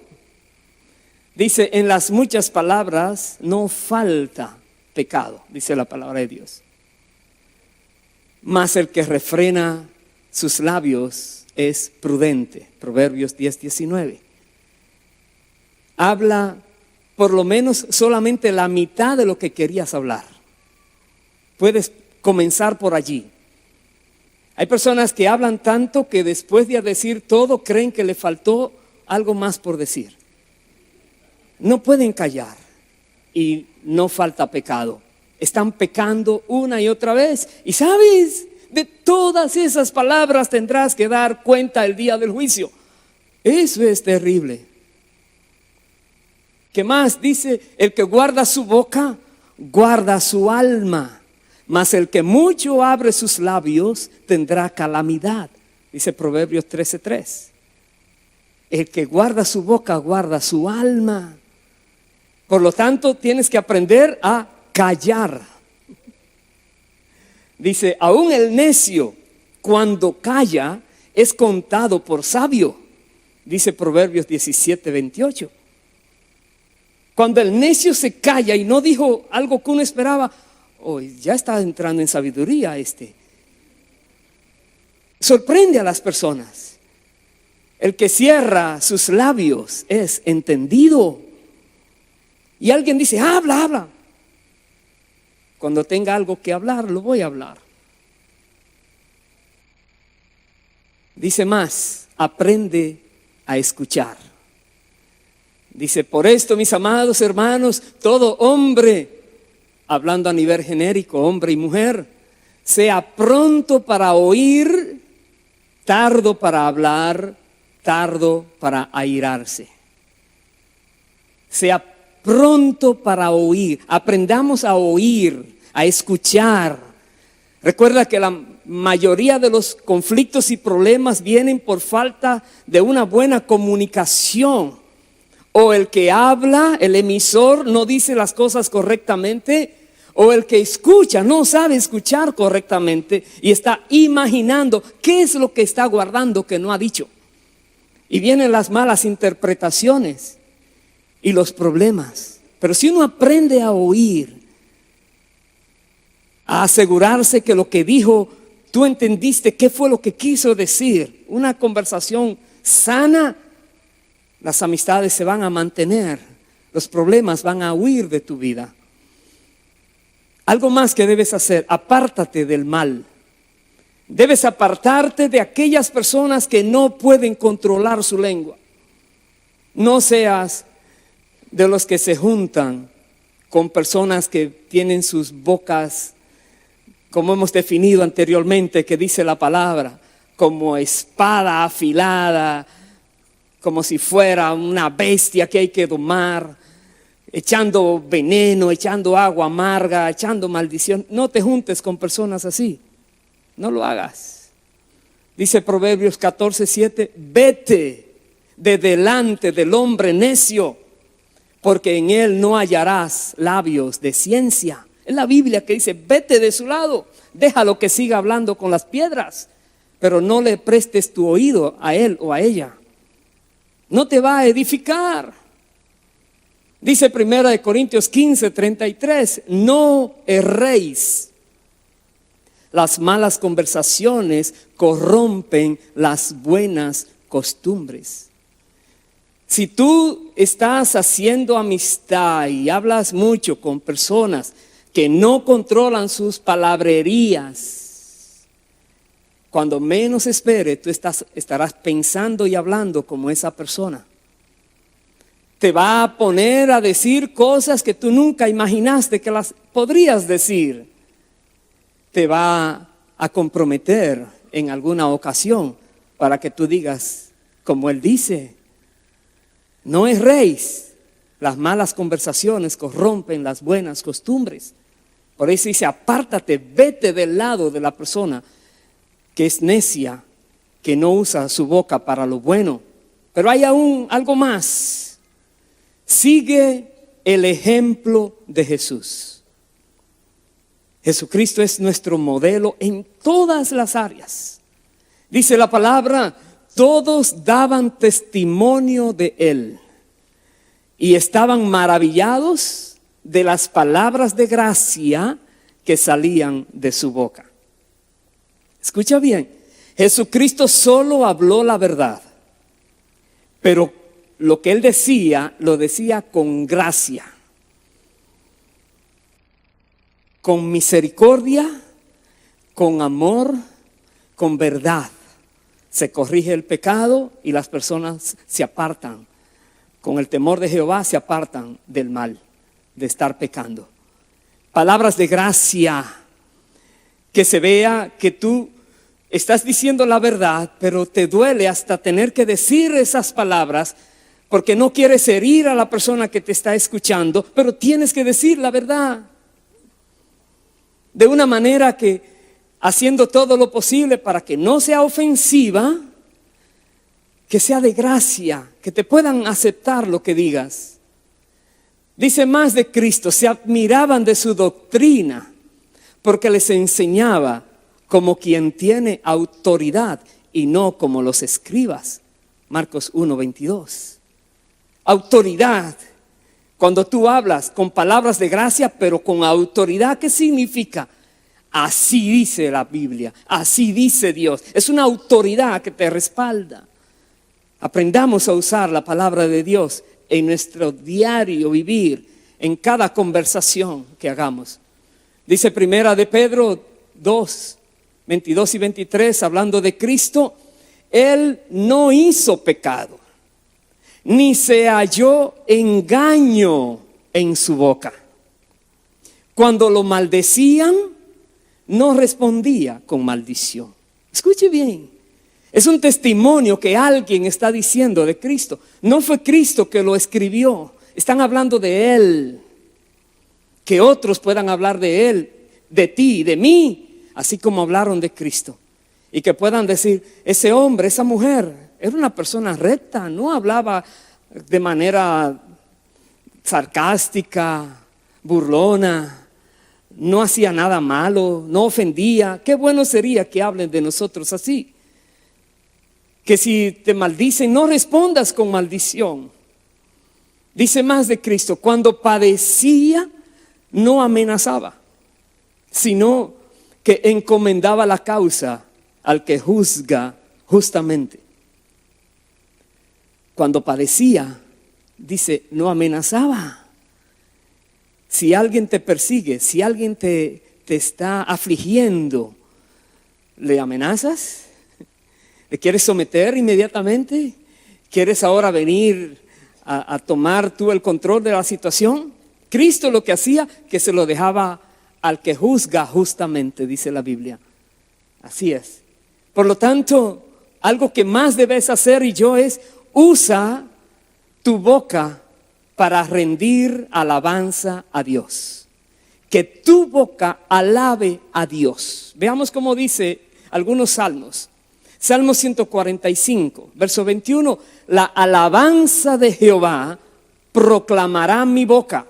Dice, en las muchas palabras no falta pecado, dice la palabra de Dios. Mas el que refrena sus labios es prudente. Proverbios 10:19. Habla por lo menos solamente la mitad de lo que querías hablar. Puedes comenzar por allí. Hay personas que hablan tanto que después de decir todo creen que le faltó algo más por decir. No pueden callar y no falta pecado. Están pecando una y otra vez. Y sabes, de todas esas palabras tendrás que dar cuenta el día del juicio. Eso es terrible. ¿Qué más? Dice, el que guarda su boca, guarda su alma. Mas el que mucho abre sus labios tendrá calamidad. Dice Proverbios 13:3. El que guarda su boca, guarda su alma. Por lo tanto, tienes que aprender a callar. Dice, aún el necio, cuando calla, es contado por sabio. Dice Proverbios 17:28. Cuando el necio se calla y no dijo algo que uno esperaba, ya está entrando en sabiduría Sorprende a las personas. El que cierra sus labios es entendido. Y alguien dice, habla. Cuando tenga algo que hablar, lo voy a hablar. Dice más, aprende a escuchar. Dice, por esto, mis amados hermanos, todo hombre, hablando a nivel genérico, hombre y mujer, sea pronto para oír, tardo para hablar, tardo para airarse. Sea pronto para oír. Aprendamos a oír, a escuchar. Recuerda que la mayoría de los conflictos y problemas vienen por falta de una buena comunicación. O el que habla, el emisor, no dice las cosas correctamente, o el que escucha no sabe escuchar correctamente y está imaginando qué es lo que está guardando que no ha dicho. Y vienen las malas interpretaciones y los problemas. Pero si uno aprende a oír, a asegurarse que lo que dijo, tú entendiste qué fue lo que quiso decir, una conversación sana, las amistades se van a mantener, los problemas van a huir de tu vida. Algo más que debes hacer, apártate del mal. Debes apartarte de aquellas personas que no pueden controlar su lengua. No seas de los que se juntan con personas que tienen sus bocas como hemos definido anteriormente, que dice la palabra, como espada afilada, como si fuera una bestia que hay que domar, echando veneno, echando agua amarga, echando maldición. No te juntes con personas así, no lo hagas. Dice Proverbios 14:7, vete de delante del hombre necio, porque en él no hallarás labios de ciencia. Es la Biblia que dice, vete de su lado, déjalo que siga hablando con las piedras, pero no le prestes tu oído a él o a ella. No te va a edificar. Dice 1 Corintios 15:33, no erréis. Las malas conversaciones corrompen las buenas costumbres. Si tú estás haciendo amistad y hablas mucho con personas que no controlan sus palabrerías, cuando menos espere, tú estarás pensando y hablando como esa persona. Te va a poner a decir cosas que tú nunca imaginaste que las podrías decir. Te va a comprometer en alguna ocasión para que tú digas, como él dice, no erréis. Las malas conversaciones corrompen las buenas costumbres. Por eso dice, apártate, vete del lado de la persona que es necia, que no usa su boca para lo bueno. Pero hay aún algo más. Sigue el ejemplo de Jesús. Jesucristo es nuestro modelo en todas las áreas. Dice la palabra, todos daban testimonio de él y estaban maravillados de las palabras de gracia que salían de su boca. Escucha bien, Jesucristo solo habló la verdad, pero lo que él decía, lo decía con gracia, con misericordia, con amor, con verdad. Se corrige el pecado y las personas se apartan. Con el temor de Jehová se apartan del mal, de estar pecando. Palabras de gracia, que se vea que tú estás diciendo la verdad, pero te duele hasta tener que decir esas palabras porque no quieres herir a la persona que te está escuchando, pero tienes que decir la verdad. De una manera que, haciendo todo lo posible para que no sea ofensiva, que sea de gracia, que te puedan aceptar lo que digas. Dice más de Cristo, se admiraban de su doctrina, porque les enseñaba como quien tiene autoridad y no como los escribas. Marcos 1:22. Autoridad. Cuando tú hablas con palabras de gracia, pero con autoridad, ¿qué significa? Así dice la Biblia, así dice Dios. Es una autoridad que te respalda. Aprendamos a usar la palabra de Dios en nuestro diario vivir, en cada conversación que hagamos. Dice 1 de Pedro 2:22 y 23, hablando de Cristo, Él no hizo pecado, ni se halló engaño en su boca. Cuando lo maldecían, no respondía con maldición. Escuche bien, es un testimonio que alguien está diciendo de Cristo. No fue Cristo que lo escribió, están hablando de Él. Que otros puedan hablar de Él, de ti, de mí, así como hablaron de Cristo. Y que puedan decir, ese hombre, esa mujer, era una persona recta, no hablaba de manera sarcástica, burlona, no hacía nada malo, no ofendía. Qué bueno sería que hablen de nosotros así. Que si te maldicen, no respondas con maldición. Dice más de Cristo, cuando padecía, no amenazaba, sino que encomendaba la causa al que juzga justamente. Cuando padecía, dice, no amenazaba. Si alguien te persigue, si alguien te está afligiendo, ¿le amenazas? ¿Le quieres someter inmediatamente? ¿Quieres ahora venir a tomar tú el control de la situación? Cristo lo que hacía, que se lo dejaba al que juzga justamente, dice la Biblia. Así es. Por lo tanto, algo que más debes hacer es usa tu boca para rendir alabanza a Dios. Que tu boca alabe a Dios. Veamos cómo dice algunos salmos. Salmo 145, verso 21. La alabanza de Jehová proclamará mi boca,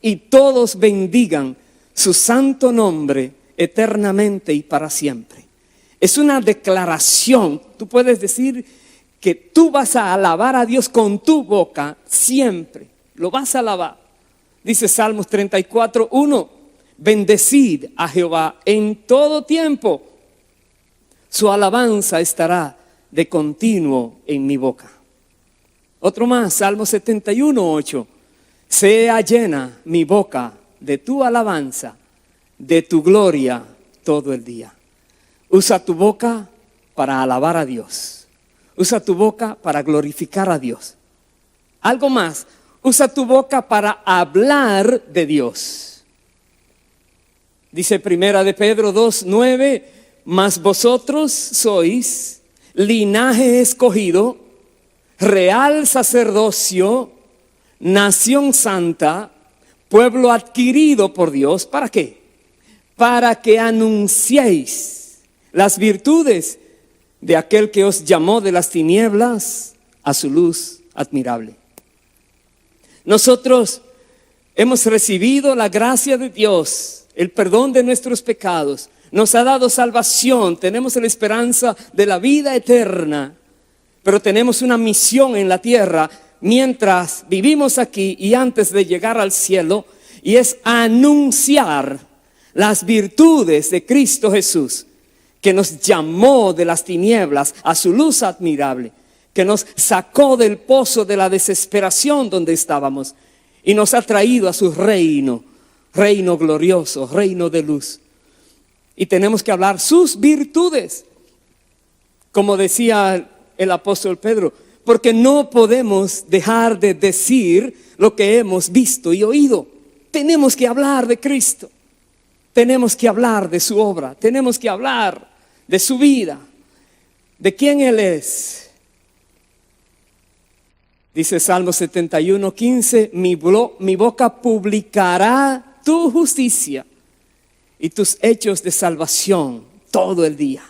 y todos bendigan su santo nombre eternamente y para siempre. Es una declaración. Tú puedes decir que tú vas a alabar a Dios con tu boca siempre. Lo vas a alabar. Dice Salmos 34, 1. Bendecid a Jehová en todo tiempo. Su alabanza estará de continuo en mi boca. Otro más, Salmo 71, 8. Sea llena mi boca de tu alabanza, de tu gloria todo el día. Usa tu boca para alabar a Dios. Usa tu boca para glorificar a Dios. Algo más, usa tu boca para hablar de Dios. Dice Primera de Pedro 2, 9. Mas vosotros sois linaje escogido, real sacerdocio, nación santa, pueblo adquirido por Dios. ¿Para qué? Para que anunciéis las virtudes de aquel que os llamó de las tinieblas a su luz admirable. Nosotros hemos recibido la gracia de Dios, el perdón de nuestros pecados. Nos ha dado salvación, tenemos la esperanza de la vida eterna, pero tenemos una misión en la tierra mientras vivimos aquí y antes de llegar al cielo, y es anunciar las virtudes de Cristo Jesús, que nos llamó de las tinieblas a su luz admirable, que nos sacó del pozo de la desesperación donde estábamos y nos ha traído a su reino, reino glorioso, reino de luz. Y tenemos que hablar sus virtudes, como decía el apóstol Pedro, porque no podemos dejar de decir lo que hemos visto y oído. Tenemos que hablar de Cristo, tenemos que hablar de su obra, tenemos que hablar de su vida, de quién Él es. Dice Salmo 71, 15, mi boca publicará tu justicia y tus hechos de salvación todo el día.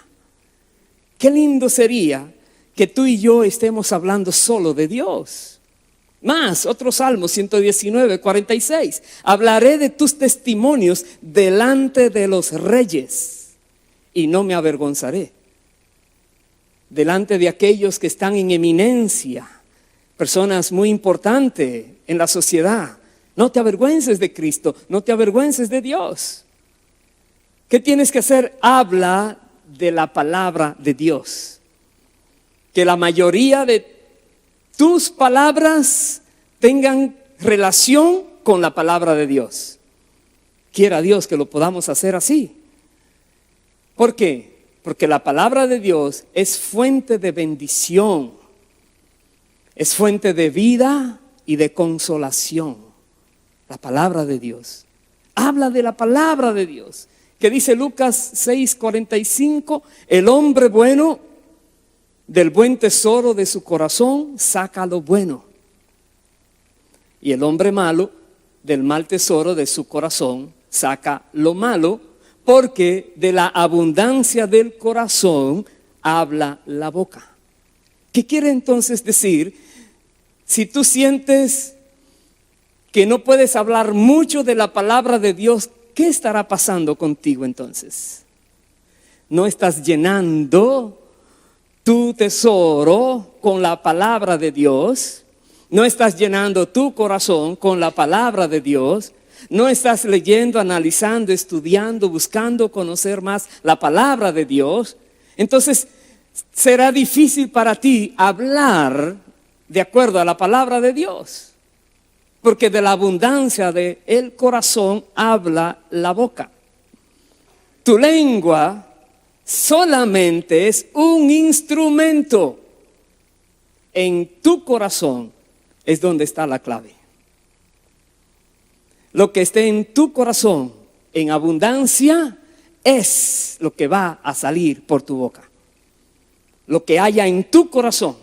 Qué lindo sería que tú y yo estemos hablando solo de Dios. Más, otro Salmo 119, 46. Hablaré de tus testimonios delante de los reyes y no me avergonzaré. Delante de aquellos que están en eminencia, personas muy importantes en la sociedad. No te avergüences de Cristo, no te avergüences de Dios. ¿Qué tienes que hacer? Habla de la palabra de Dios. Que la mayoría de tus palabras tengan relación con la palabra de Dios. Quiera Dios que lo podamos hacer así. ¿Por qué? Porque la palabra de Dios es fuente de bendición, es fuente de vida y de consolación. La palabra de Dios. Habla de la palabra de Dios. Que dice Lucas 6:45, el hombre bueno del buen tesoro de su corazón saca lo bueno, y el hombre malo del mal tesoro de su corazón saca lo malo, porque de la abundancia del corazón habla la boca. ¿Qué quiere entonces decir? Si tú sientes que no puedes hablar mucho de la palabra de Dios, ¿qué estará pasando contigo entonces? No estás llenando tu tesoro con la palabra de Dios, no estás llenando tu corazón con la palabra de Dios, no estás leyendo, analizando, estudiando, buscando conocer más la palabra de Dios. Entonces será difícil para ti hablar de acuerdo a la palabra de Dios. Porque de la abundancia del corazón habla la boca. Tu lengua solamente es un instrumento. En tu corazón es donde está la clave. Lo que esté en tu corazón en abundancia es lo que va a salir por tu boca. Lo que haya en tu corazón.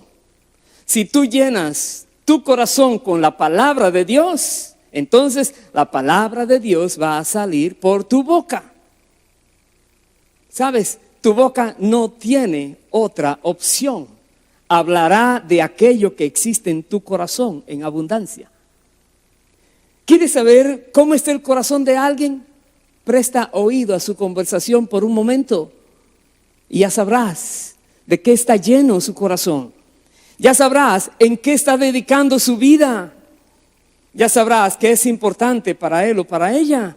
Si tú llenas tu corazón con la palabra de Dios, entonces la palabra de Dios va a salir por tu boca. ¿Sabes? Tu boca no tiene otra opción. Hablará de aquello que existe en tu corazón en abundancia. ¿Quieres saber cómo está el corazón de alguien? Presta oído a su conversación por un momento y ya sabrás de qué está lleno su corazón. Ya sabrás en qué está dedicando su vida. Ya sabrás qué es importante para él o para ella.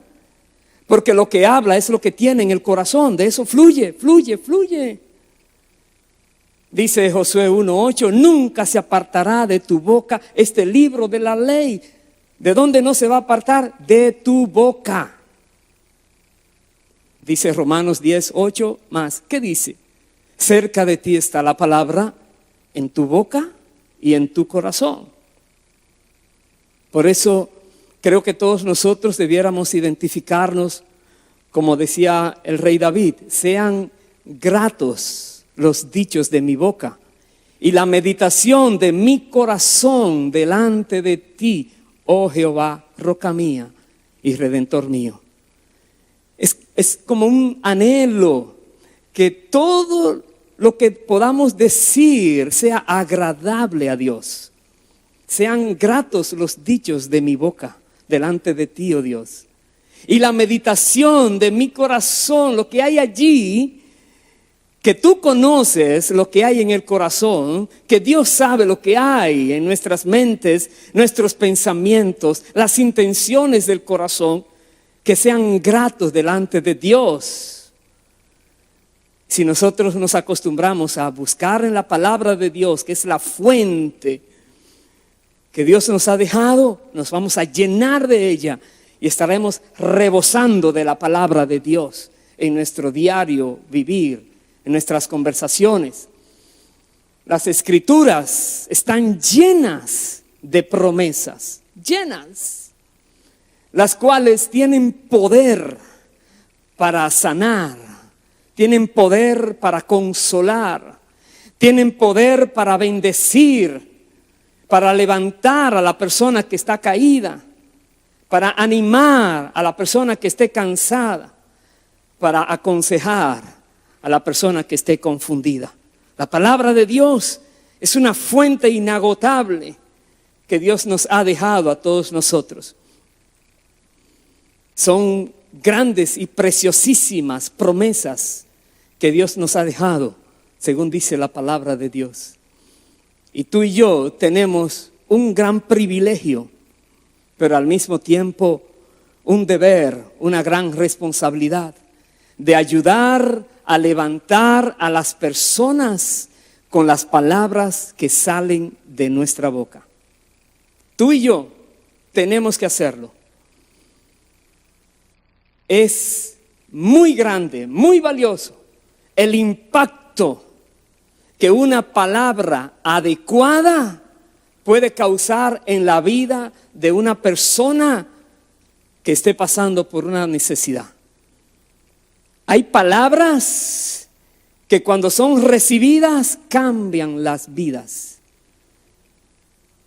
Porque lo que habla es lo que tiene en el corazón. De eso fluye. Dice Josué 1:8, nunca se apartará de tu boca este libro de la ley. ¿De dónde no se va a apartar? De tu boca. Dice Romanos 10:8 más. ¿Qué dice? Cerca de ti está la palabra, en tu boca y en tu corazón. Por eso creo que todos nosotros debiéramos identificarnos, como decía el rey David, sean gratos los dichos de mi boca y la meditación de mi corazón delante de ti, oh Jehová, roca mía y redentor mío. Es como un anhelo que todo lo que podamos decir sea agradable a Dios. Sean gratos los dichos de mi boca delante de ti, oh Dios. Y la meditación de mi corazón, lo que hay allí, que tú conoces lo que hay en el corazón, que Dios sabe lo que hay en nuestras mentes, nuestros pensamientos, las intenciones del corazón, que sean gratos delante de Dios. Si nosotros nos acostumbramos a buscar en la palabra de Dios, que es la fuente que Dios nos ha dejado, nos vamos a llenar de ella y estaremos rebosando de la palabra de Dios en nuestro diario vivir, en nuestras conversaciones. Las escrituras están llenas de promesas, llenas, las cuales tienen poder para sanar, tienen poder para consolar, tienen poder para bendecir, para levantar a la persona que está caída, para animar a la persona que esté cansada, para aconsejar a la persona que esté confundida. La palabra de Dios es una fuente inagotable que Dios nos ha dejado a todos nosotros. Son grandes y preciosísimas promesas que Dios nos ha dejado, según dice la palabra de Dios. Y tú y yo tenemos un gran privilegio, pero al mismo tiempo un deber, una gran responsabilidad de ayudar a levantar a las personas con las palabras que salen de nuestra boca. Tú y yo tenemos que hacerlo. Es muy grande, muy valioso el impacto que una palabra adecuada puede causar en la vida de una persona que esté pasando por una necesidad. Hay palabras que cuando son recibidas cambian las vidas.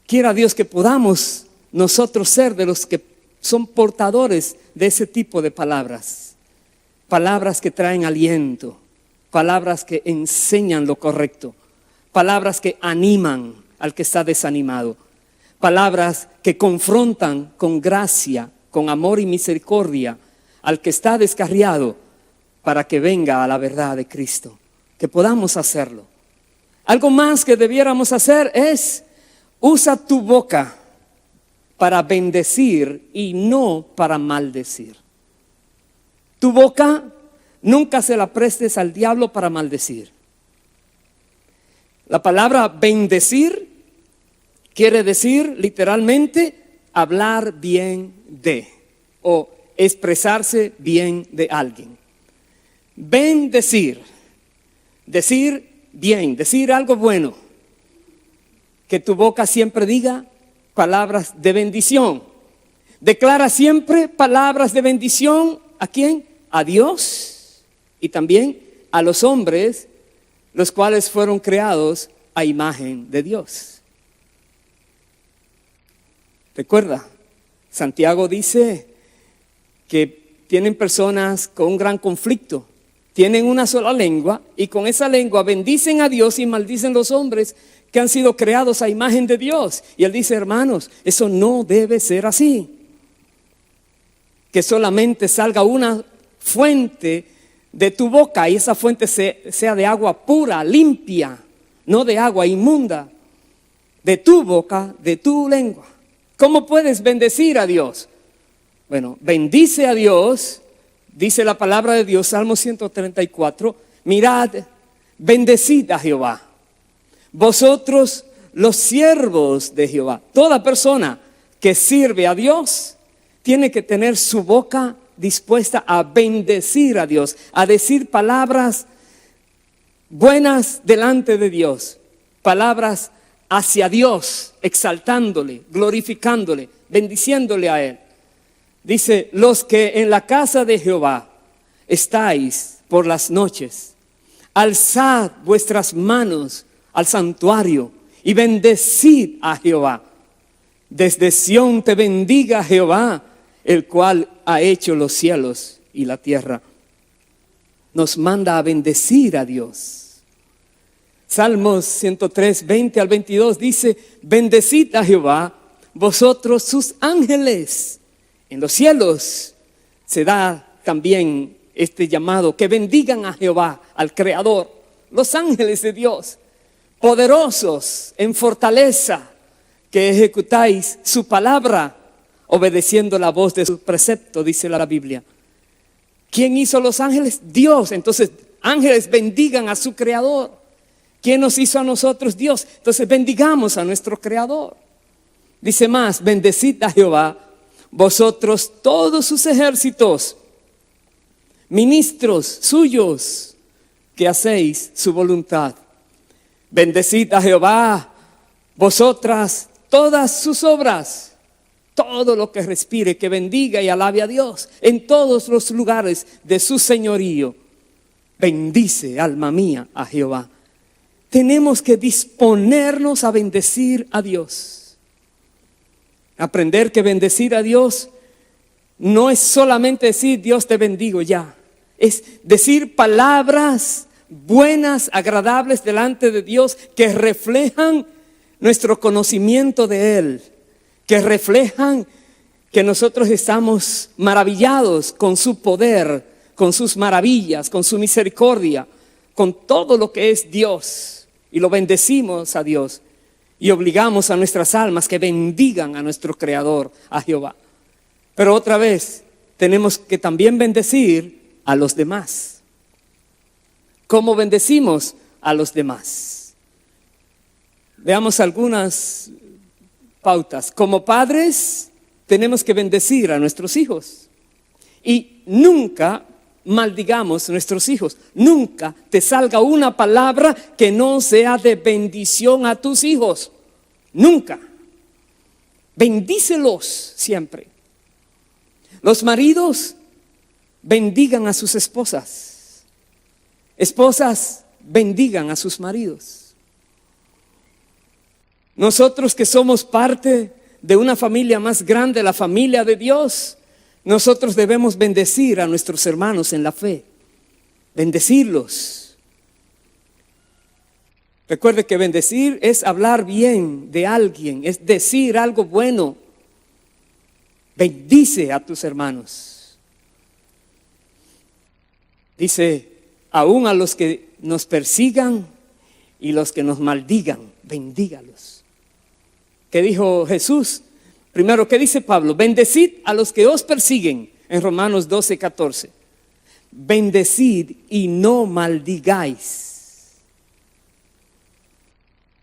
Quiera Dios que podamos nosotros ser de los que son portadores de ese tipo de palabras. Palabras que traen aliento, palabras que enseñan lo correcto, palabras que animan al que está desanimado, palabras que confrontan con gracia, con amor y misericordia al que está descarriado para que venga a la verdad de Cristo. Que podamos hacerlo. Algo más que debiéramos hacer es usa tu boca para bendecir y no para maldecir. Tu boca nunca se la prestes al diablo para maldecir. La palabra bendecir quiere decir literalmente hablar bien de o expresarse bien de alguien. Bendecir, decir bien, decir algo bueno. Que tu boca siempre diga palabras de bendición. Declara siempre palabras de bendición ¿a quién? A Dios y también a los hombres, los cuales fueron creados a imagen de Dios. Recuerda, Santiago dice que tienen personas con un gran conflicto. Tienen una sola lengua y con esa lengua bendicen a Dios y maldicen los hombres que han sido creados a imagen de Dios. Y él dice, hermanos, eso no debe ser así. Que solamente salga una fuente de tu boca y esa fuente sea de agua pura, limpia, no de agua inmunda. De tu boca, de tu lengua. ¿Cómo puedes bendecir a Dios? Bueno, bendice a Dios, dice la palabra de Dios, Salmo 134, mirad, bendecid a Jehová, vosotros los siervos de Jehová. Toda persona que sirve a Dios tiene que tener su boca dispuesta a bendecir a Dios, a decir palabras buenas delante de Dios, palabras hacia Dios, exaltándole, glorificándole, bendiciéndole a Él. Dice, los que en la casa de Jehová estáis por las noches, alzad vuestras manos al santuario y bendecid a Jehová. Desde Sión te bendiga Jehová, el cual ha hecho los cielos y la tierra. Nos manda a bendecir a Dios. Salmos 103, 20 al 22 dice, bendecid a Jehová, vosotros sus ángeles. En los cielos se da también este llamado, que bendigan a Jehová, al Creador, los ángeles de Dios, poderosos en fortaleza, que ejecutáis su palabra, obedeciendo la voz de su precepto, dice la Biblia. ¿Quién hizo los ángeles? Dios. Entonces, ángeles bendigan a su Creador. ¿Quién nos hizo a nosotros? Dios. Entonces, bendigamos a nuestro Creador. Dice más, bendecid a Jehová, vosotros todos sus ejércitos, ministros suyos, que hacéis su voluntad. Bendecid a Jehová, vosotras todas sus obras, todo lo que respire, que bendiga y alabe a Dios en todos los lugares de su señorío. Bendice, alma mía, a Jehová. Tenemos que disponernos a bendecir a Dios. Aprender que bendecir a Dios no es solamente decir Dios te bendigo ya. Es decir palabras buenas, agradables delante de Dios que reflejan nuestro conocimiento de Él. Que reflejan que nosotros estamos maravillados con su poder, con sus maravillas, con su misericordia, con todo lo que es Dios. Y lo bendecimos a Dios. Y obligamos a nuestras almas que bendigan a nuestro Creador, a Jehová. Pero otra vez, tenemos que también bendecir a los demás. ¿Cómo bendecimos a los demás? Veamos algunas pautas. Como padres, tenemos que bendecir a nuestros hijos. Y nunca maldigamos a nuestros hijos. Nunca te salga una palabra que no sea de bendición a tus hijos. Nunca. Bendícelos siempre. Los maridos bendigan a sus esposas. Esposas bendigan a sus maridos. Nosotros que somos parte de una familia más grande, la familia de Dios, nosotros debemos bendecir a nuestros hermanos en la fe, bendecirlos. Recuerde que bendecir es hablar bien de alguien, es decir algo bueno. Bendice a tus hermanos. Dice, aún a los que nos persigan y los que nos maldigan, bendígalos. ¿Qué dijo Jesús? Primero, ¿qué dice Pablo? Bendecid a los que os persiguen, en Romanos 12, 14. Bendecid y no maldigáis.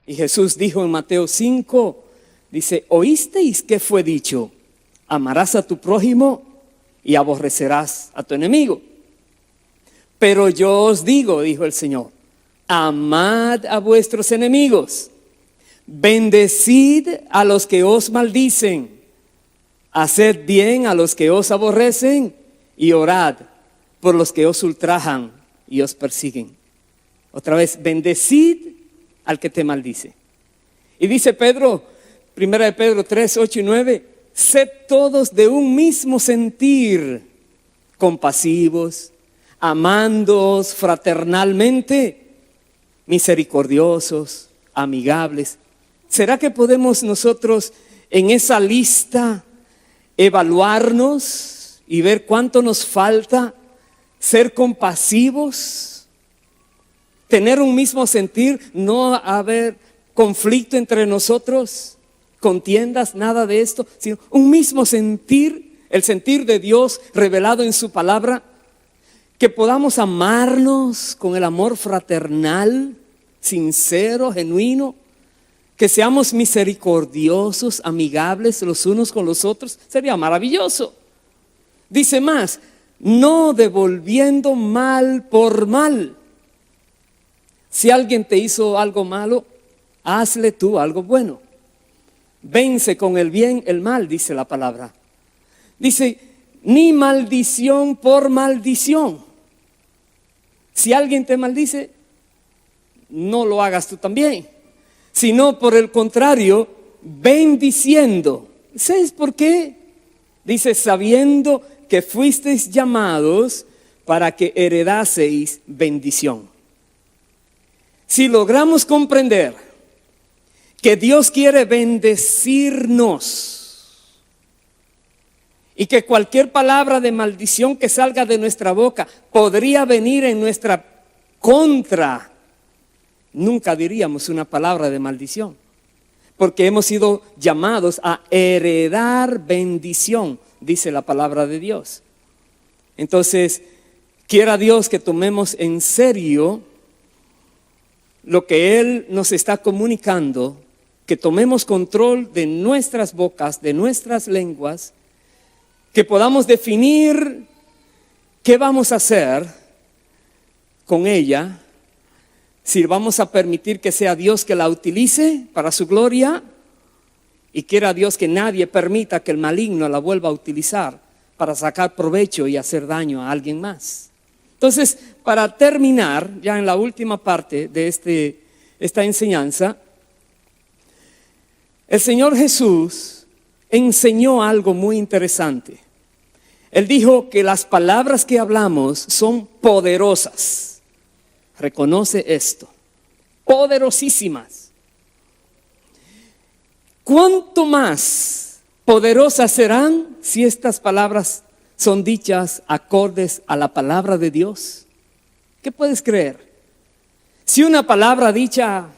Y Jesús dijo en Mateo 5, dice, ¿oísteis que fue dicho? Amarás a tu prójimo y aborrecerás a tu enemigo. Pero yo os digo, dijo el Señor, amad a vuestros enemigos. Bendecid a los que os maldicen, haced bien a los que os aborrecen y orad por los que os ultrajan y os persiguen. Otra vez, bendecid al que te maldice. Y dice Pedro, 1 de Pedro 3, 8 y 9, sed todos de un mismo sentir, compasivos, amándoos fraternalmente, misericordiosos, amigables. ¿Será que podemos nosotros en esa lista evaluarnos y ver cuánto nos falta ser compasivos? Tener un mismo sentir, no haber conflicto entre nosotros, contiendas, nada de esto, sino un mismo sentir, el sentir de Dios revelado en su palabra, que podamos amarnos con el amor fraternal, sincero, genuino, que seamos misericordiosos, amigables los unos con los otros, sería maravilloso. Dice más, no devolviendo mal por mal. Si alguien te hizo algo malo, hazle tú algo bueno. Vence con el bien el mal, dice la palabra. Dice, ni maldición por maldición. Si alguien te maldice, no lo hagas tú también, sino por el contrario, bendiciendo. ¿Sabes por qué? Dice, sabiendo que fuisteis llamados para que heredaseis bendición. Si logramos comprender que Dios quiere bendecirnos y que cualquier palabra de maldición que salga de nuestra boca podría venir en nuestra contra, nunca diríamos una palabra de maldición, porque hemos sido llamados a heredar bendición, dice la palabra de Dios. Entonces, quiera Dios que tomemos en serio lo que Él nos está comunicando, que tomemos control de nuestras bocas, de nuestras lenguas, que podamos definir qué vamos a hacer con ella, si vamos a permitir que sea Dios que la utilice para su gloria, y quiera Dios que nadie permita que el maligno la vuelva a utilizar para sacar provecho y hacer daño a alguien más. Entonces, para terminar, ya en la última parte de esta enseñanza, el Señor Jesús enseñó algo muy interesante. Él dijo que las palabras que hablamos son poderosas. Reconoce esto, poderosísimas. ¿Cuánto más poderosas serán si estas palabras son dichas acordes a la palabra de Dios? ¿Qué puedes creer? Si una palabra dicha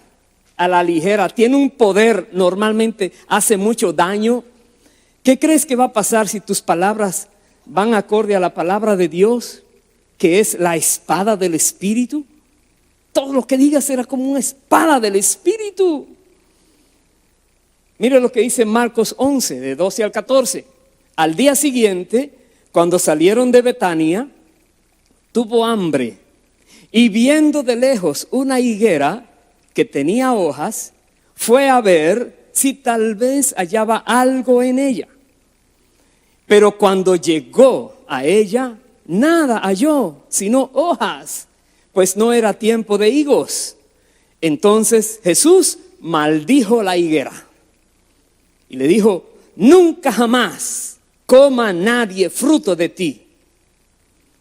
a la ligera tiene un poder, normalmente hace mucho daño, ¿qué crees que va a pasar si tus palabras van acorde a la palabra de Dios, que es la espada del Espíritu? Todo lo que digas será como una espada del Espíritu. Mire lo que dice Marcos 11, de 12 al 14. Al día siguiente, cuando salieron de Betania, tuvo hambre, y viendo de lejos una higuera que tenía hojas, fue a ver si tal vez hallaba algo en ella. Pero cuando llegó a ella, nada halló, sino hojas, pues no era tiempo de higos. Entonces Jesús maldijo la higuera y le dijo, nunca jamás coma nadie fruto de ti.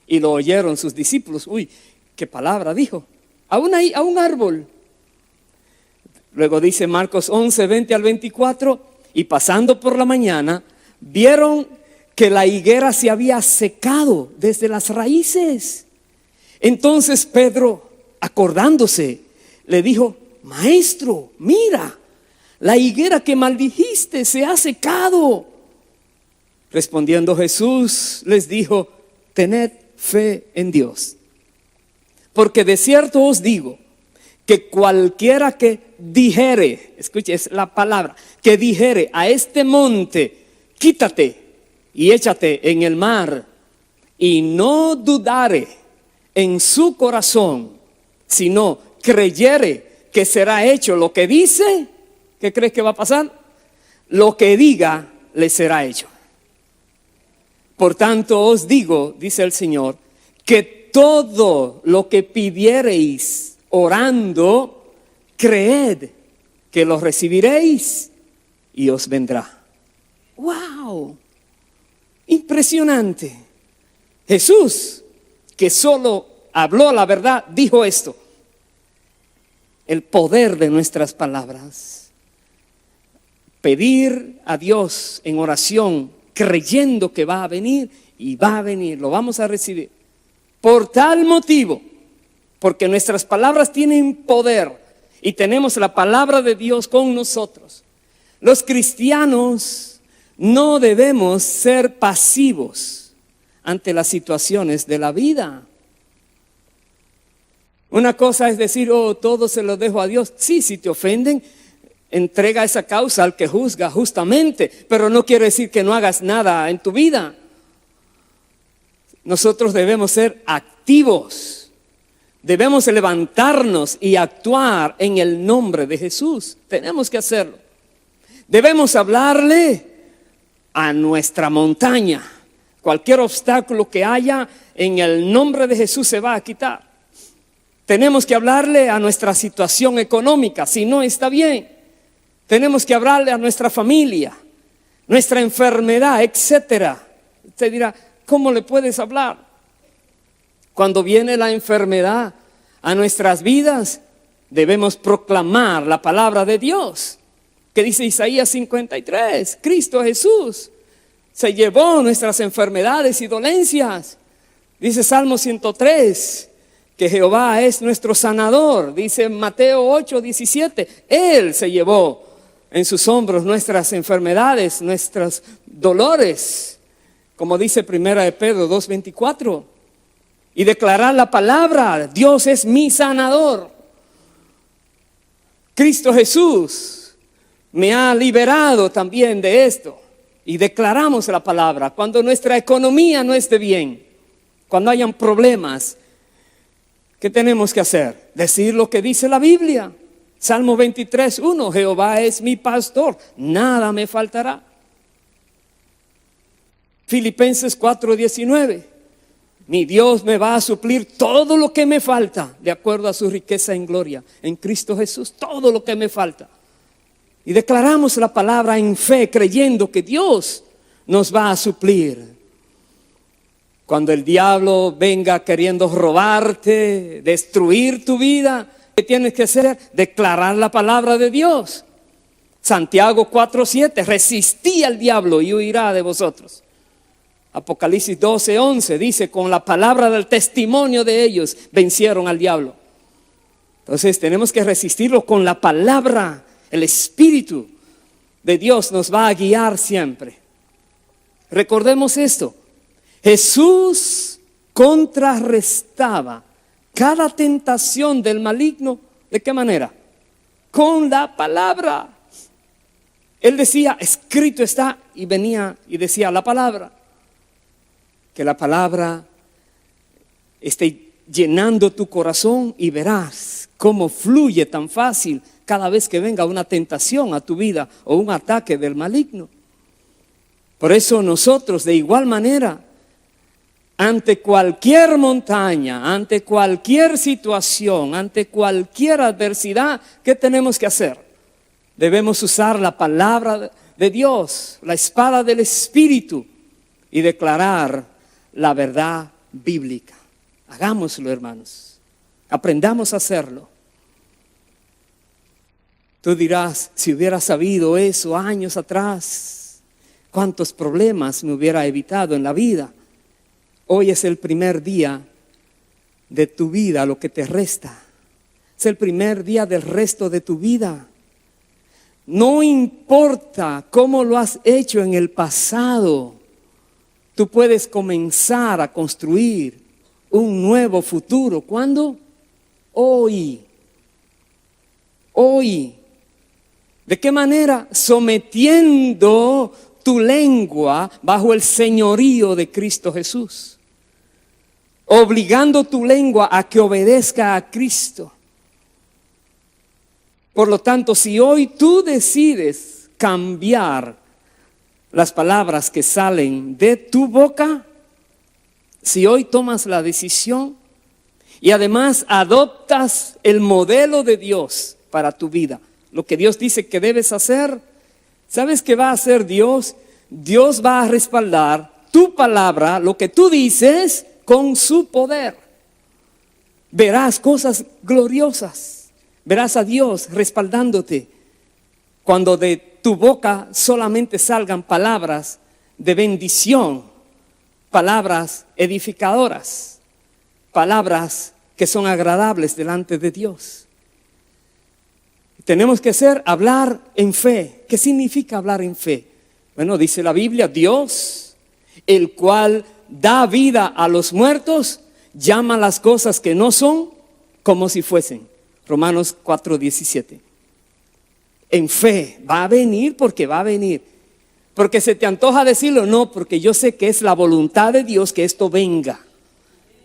Y lo oyeron sus discípulos. Uy, ¿qué palabra dijo? A un árbol. Luego dice Marcos 11, 20 al 24, y pasando por la mañana, vieron que la higuera se había secado desde las raíces. Entonces Pedro, acordándose, le dijo, Maestro, mira, la higuera que maldijiste se ha secado. Respondiendo Jesús les dijo, tened fe en Dios, porque de cierto os digo que cualquiera que dijere, escuche, es la palabra, que dijere a este monte, quítate y échate en el mar, y no dudare en su corazón, sino creyere que será hecho lo que dice, ¿qué crees que va a pasar? Lo que diga le será hecho. Por tanto os digo, dice el Señor, que todo lo que pidiereis orando, creed que lo recibiréis y os vendrá. ¡Wow! Impresionante. Jesús, que solo habló la verdad, dijo esto. El poder de nuestras palabras. Pedir a Dios en oración, creyendo que va a venir y va a venir, lo vamos a recibir. Por tal motivo, porque nuestras palabras tienen poder y tenemos la palabra de Dios con nosotros. Los cristianos no debemos ser pasivos ante las situaciones de la vida. Una cosa es decir, oh, todo se lo dejo a Dios. Sí, si te ofenden, entrega esa causa al que juzga justamente, pero no quiere decir que no hagas nada en tu vida. Nosotros debemos ser activos, debemos levantarnos y actuar en el nombre de Jesús. Tenemos que hacerlo. Debemos hablarle a nuestra montaña. Cualquier obstáculo que haya, en el nombre de Jesús se va a quitar. Tenemos que hablarle a nuestra situación económica, si no está bien. Tenemos que hablarle a nuestra familia, nuestra enfermedad, etcétera. Usted dirá, ¿cómo le puedes hablar? Cuando viene la enfermedad a nuestras vidas, debemos proclamar la palabra de Dios. Que dice Isaías 53, Cristo Jesús se llevó nuestras enfermedades y dolencias. Dice Salmo 103, que Jehová es nuestro sanador. Dice Mateo 8, 17, Él se llevó en sus hombros nuestras enfermedades, nuestros dolores. Como dice Primera de Pedro 2, 24. Y declarar la palabra, Dios es mi sanador. Cristo Jesús me ha liberado también de esto. Y declaramos la palabra. Cuando nuestra economía no esté bien, cuando hayan problemas, ¿qué tenemos que hacer? Decir lo que dice la Biblia. Salmo 23, 1, Jehová es mi pastor, nada me faltará. Filipenses 4, 19, mi Dios me va a suplir todo lo que me falta, de acuerdo a su riqueza en gloria, en Cristo Jesús, todo lo que me falta. Y declaramos la palabra en fe, creyendo que Dios nos va a suplir. Cuando el diablo venga queriendo robarte, destruir tu vida, ¿qué tienes que hacer? Declarar la palabra de Dios. Santiago 4:7, resistí al diablo y huirá de vosotros. Apocalipsis 12:11 dice, con la palabra del testimonio de ellos vencieron al diablo. Entonces tenemos que resistirlo con la palabra. El Espíritu de Dios nos va a guiar siempre. Recordemos esto. Jesús contrarrestaba cada tentación del maligno. ¿De qué manera? Con la palabra. Él decía, escrito está, y venía y decía la palabra. Que la palabra esté llenando tu corazón y verás cómo fluye tan fácil cada vez que venga una tentación a tu vida o un ataque del maligno. Por eso nosotros de igual manera, ante cualquier montaña, ante cualquier situación, ante cualquier adversidad, ¿qué tenemos que hacer? Debemos usar la palabra de Dios, la espada del Espíritu, y declarar la verdad bíblica. Hagámoslo, hermanos. Aprendamos a hacerlo. Tú dirás, si hubiera sabido eso años atrás, cuántos problemas me hubiera evitado en la vida. Hoy es el primer día de tu vida, lo que te resta. Es el primer día del resto de tu vida. No importa cómo lo has hecho en el pasado, tú puedes comenzar a construir un nuevo futuro. ¿Cuándo? Hoy. Hoy. ¿De qué manera? Sometiendo tu lengua bajo el señorío de Cristo Jesús. Obligando tu lengua a que obedezca a Cristo. Por lo tanto, si hoy tú decides cambiar las palabras que salen de tu boca, si hoy tomas la decisión y además adoptas el modelo de Dios para tu vida, lo que Dios dice que debes hacer, ¿sabes qué va a hacer Dios? Dios va a respaldar tu palabra, lo que tú dices, con su poder. Verás cosas gloriosas, verás a Dios respaldándote cuando de tu boca solamente salgan palabras de bendición, palabras edificadoras, palabras que son agradables delante de Dios. Tenemos que hablar en fe. ¿Qué significa hablar en fe? Bueno, dice la Biblia, Dios, el cual da vida a los muertos, llama las cosas que no son como si fuesen. Romanos 4:17. En fe, va a venir porque va a venir. Porque se te antoja decirlo, no, porque yo sé que es la voluntad de Dios que esto venga.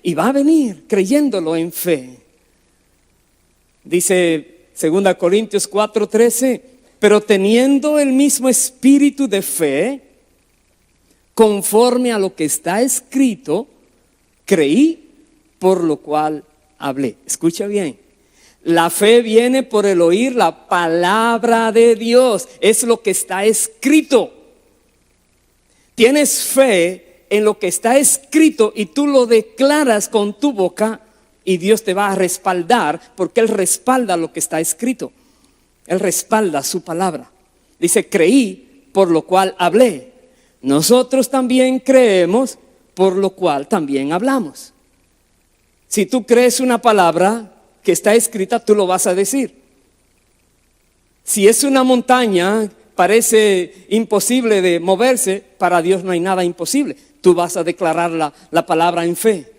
Y va a venir creyéndolo en fe. Dice 2 Corintios 4:13, pero teniendo el mismo espíritu de fe, conforme a lo que está escrito, creí, por lo cual hablé. Escucha bien. La fe viene por el oír la palabra de Dios. Es lo que está escrito. Tienes fe en lo que está escrito y tú lo declaras con tu boca y Dios te va a respaldar porque Él respalda lo que está escrito. Él respalda su palabra. Dice, creí, por lo cual hablé. Nosotros también creemos, por lo cual también hablamos. Si tú crees una palabra que está escrita, tú lo vas a decir. Si es una montaña, parece imposible de moverse, para Dios no hay nada imposible. Tú vas a declarar la palabra en fe.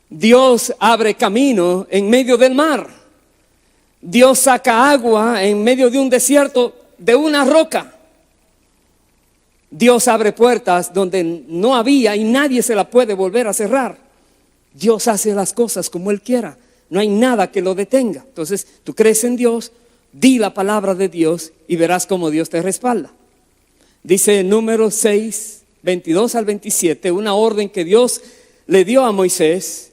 Dios abre camino en medio del mar. Dios saca agua en medio de un desierto, de una roca. Dios abre puertas donde no había y nadie se la puede volver a cerrar. Dios hace las cosas como Él quiera. No hay nada que lo detenga. Entonces, tú crees en Dios, di la palabra de Dios y verás cómo Dios te respalda. Dice Números 6, 22 al 27, una orden que Dios le dio a Moisés.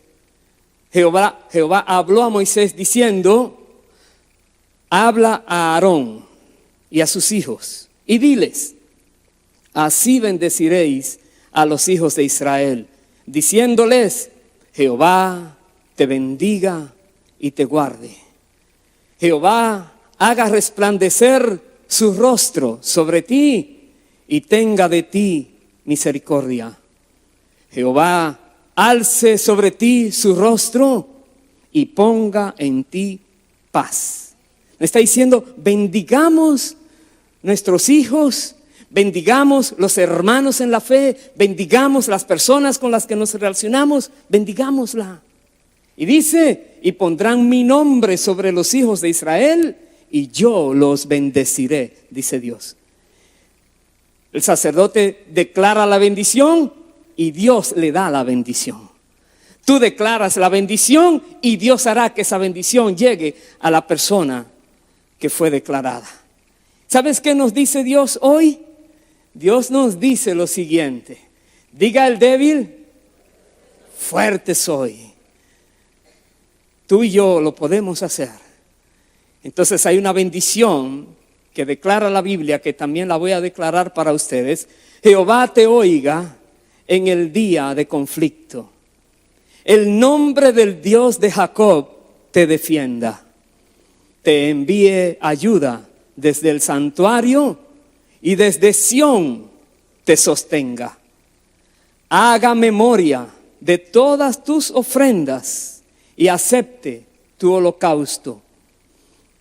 Jehová habló a Moisés diciendo, habla a Aarón y a sus hijos y diles, así bendeciréis a los hijos de Israel, diciéndoles, Jehová te bendiga y te guarde. Jehová haga resplandecer su rostro sobre ti y tenga de ti misericordia. Jehová alce sobre ti su rostro y ponga en ti paz. Me está diciendo, bendigamos nuestros hijos, bendigamos los hermanos en la fe, bendigamos las personas con las que nos relacionamos, bendigámosla. Y dice, y pondrán mi nombre sobre los hijos de Israel y yo los bendeciré, dice Dios. El sacerdote declara la bendición y Dios le da la bendición. Tú declaras la bendición y Dios hará que esa bendición llegue a la persona que fue declarada. ¿Sabes qué nos dice Dios hoy? Dios nos dice lo siguiente: diga el débil, fuerte soy. Tú y yo lo podemos hacer. Entonces hay una bendición que declara la Biblia, que también la voy a declarar para ustedes. Jehová te oiga en el día de conflicto. El nombre del Dios de Jacob te defienda. Te envíe ayuda desde el santuario y desde Sión te sostenga. Haga memoria de todas tus ofrendas y acepte tu holocausto.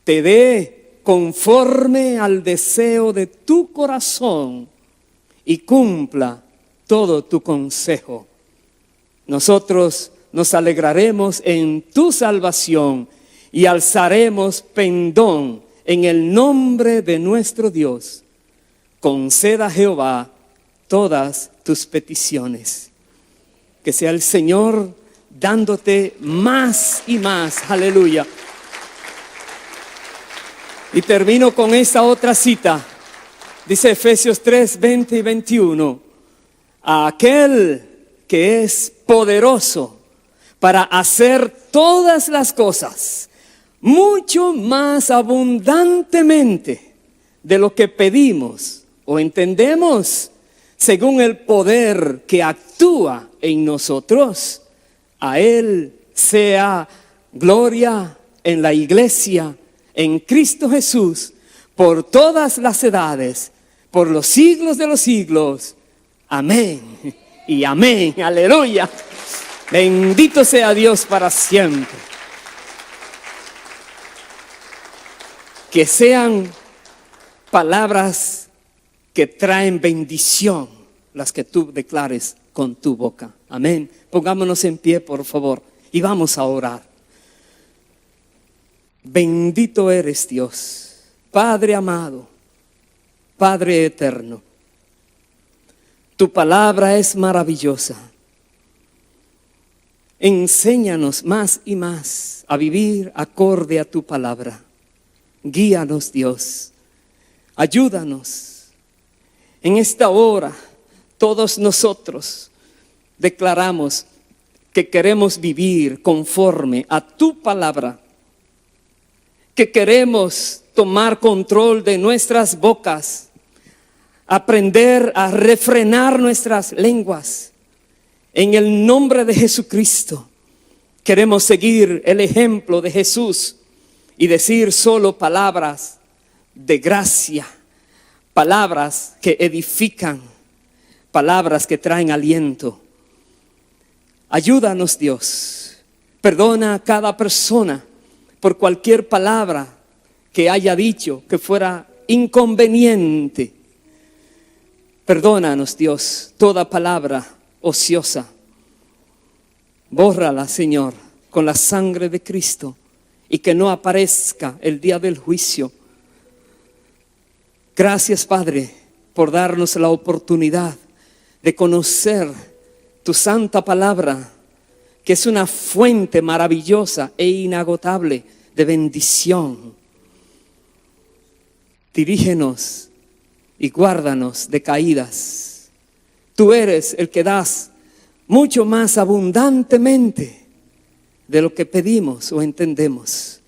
Te dé conforme al deseo de tu corazón y cumpla todo tu consejo. Nosotros nos alegraremos en tu salvación y alzaremos pendón en el nombre de nuestro Dios. Conceda Jehová todas tus peticiones. Que sea el Señor dándote más y más. Aleluya. Y termino con esta otra cita Dice Efesios 3, 20 y 21. A aquel que es poderoso para hacer todas las cosas mucho más abundantemente de lo que pedimos o entendemos, según el poder que actúa en nosotros. A Él sea gloria en la iglesia, en Cristo Jesús, por todas las edades, por los siglos de los siglos. Amén y amén. Aleluya. Bendito sea Dios para siempre. Que sean palabras que traen bendición, las que tú declares con tu boca. Amén. Pongámonos en pie, por favor, y vamos a orar. Bendito eres, Dios, Padre amado, Padre eterno. Tu palabra es maravillosa. Enséñanos más y más a vivir acorde a tu palabra. Guíanos, Dios. Ayúdanos. En esta hora, todos nosotros declaramos que queremos vivir conforme a tu palabra, que queremos tomar control de nuestras bocas, aprender a refrenar nuestras lenguas. En el nombre de Jesucristo, queremos seguir el ejemplo de Jesús y decir solo palabras de gracia, palabras que edifican, palabras que traen aliento. Ayúdanos, Dios. Perdona a cada persona por cualquier palabra que haya dicho que fuera inconveniente. Perdónanos, Dios, toda palabra ociosa. Bórrala, Señor, con la sangre de Cristo, y que no aparezca el día del juicio. Gracias, Padre, por darnos la oportunidad de conocer tu santa palabra, que es una fuente maravillosa e inagotable de bendición. Dirígenos y guárdanos de caídas. Tú eres el que das mucho más abundantemente de lo que pedimos o entendemos.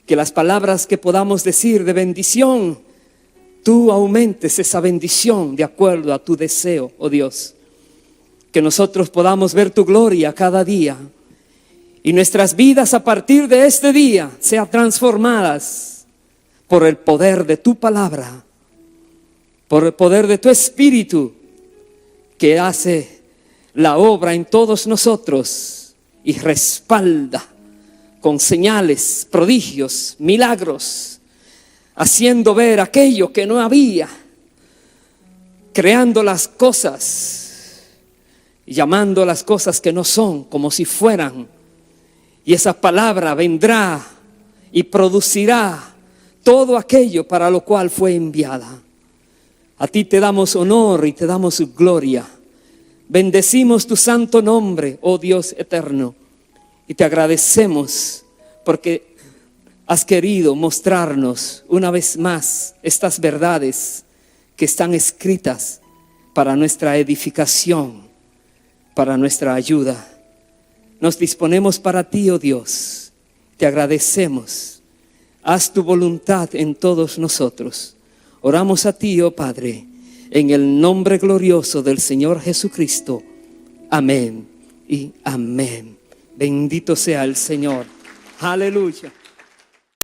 Que las palabras que podamos decir de bendición, tú aumentes esa bendición de acuerdo a tu deseo, oh Dios. Que nosotros podamos ver tu gloria cada día y nuestras vidas a partir de este día sean transformadas por el poder de tu palabra, por el poder de tu Espíritu que hace la obra en todos nosotros y respalda con señales, prodigios, milagros, haciendo ver aquello que no había, creando las cosas, llamando las cosas que no son como si fueran. Y esa palabra vendrá y producirá todo aquello para lo cual fue enviada. A ti te damos honor y te damos gloria. Bendecimos tu santo nombre, oh Dios eterno, y te agradecemos porque has querido mostrarnos una vez más estas verdades que están escritas para nuestra edificación, para nuestra ayuda. Nos disponemos para ti, oh Dios. Te agradecemos. Haz tu voluntad en todos nosotros. Oramos a ti, oh Padre, en el nombre glorioso del Señor Jesucristo. Amén y amén. Bendito sea el Señor. Aleluya.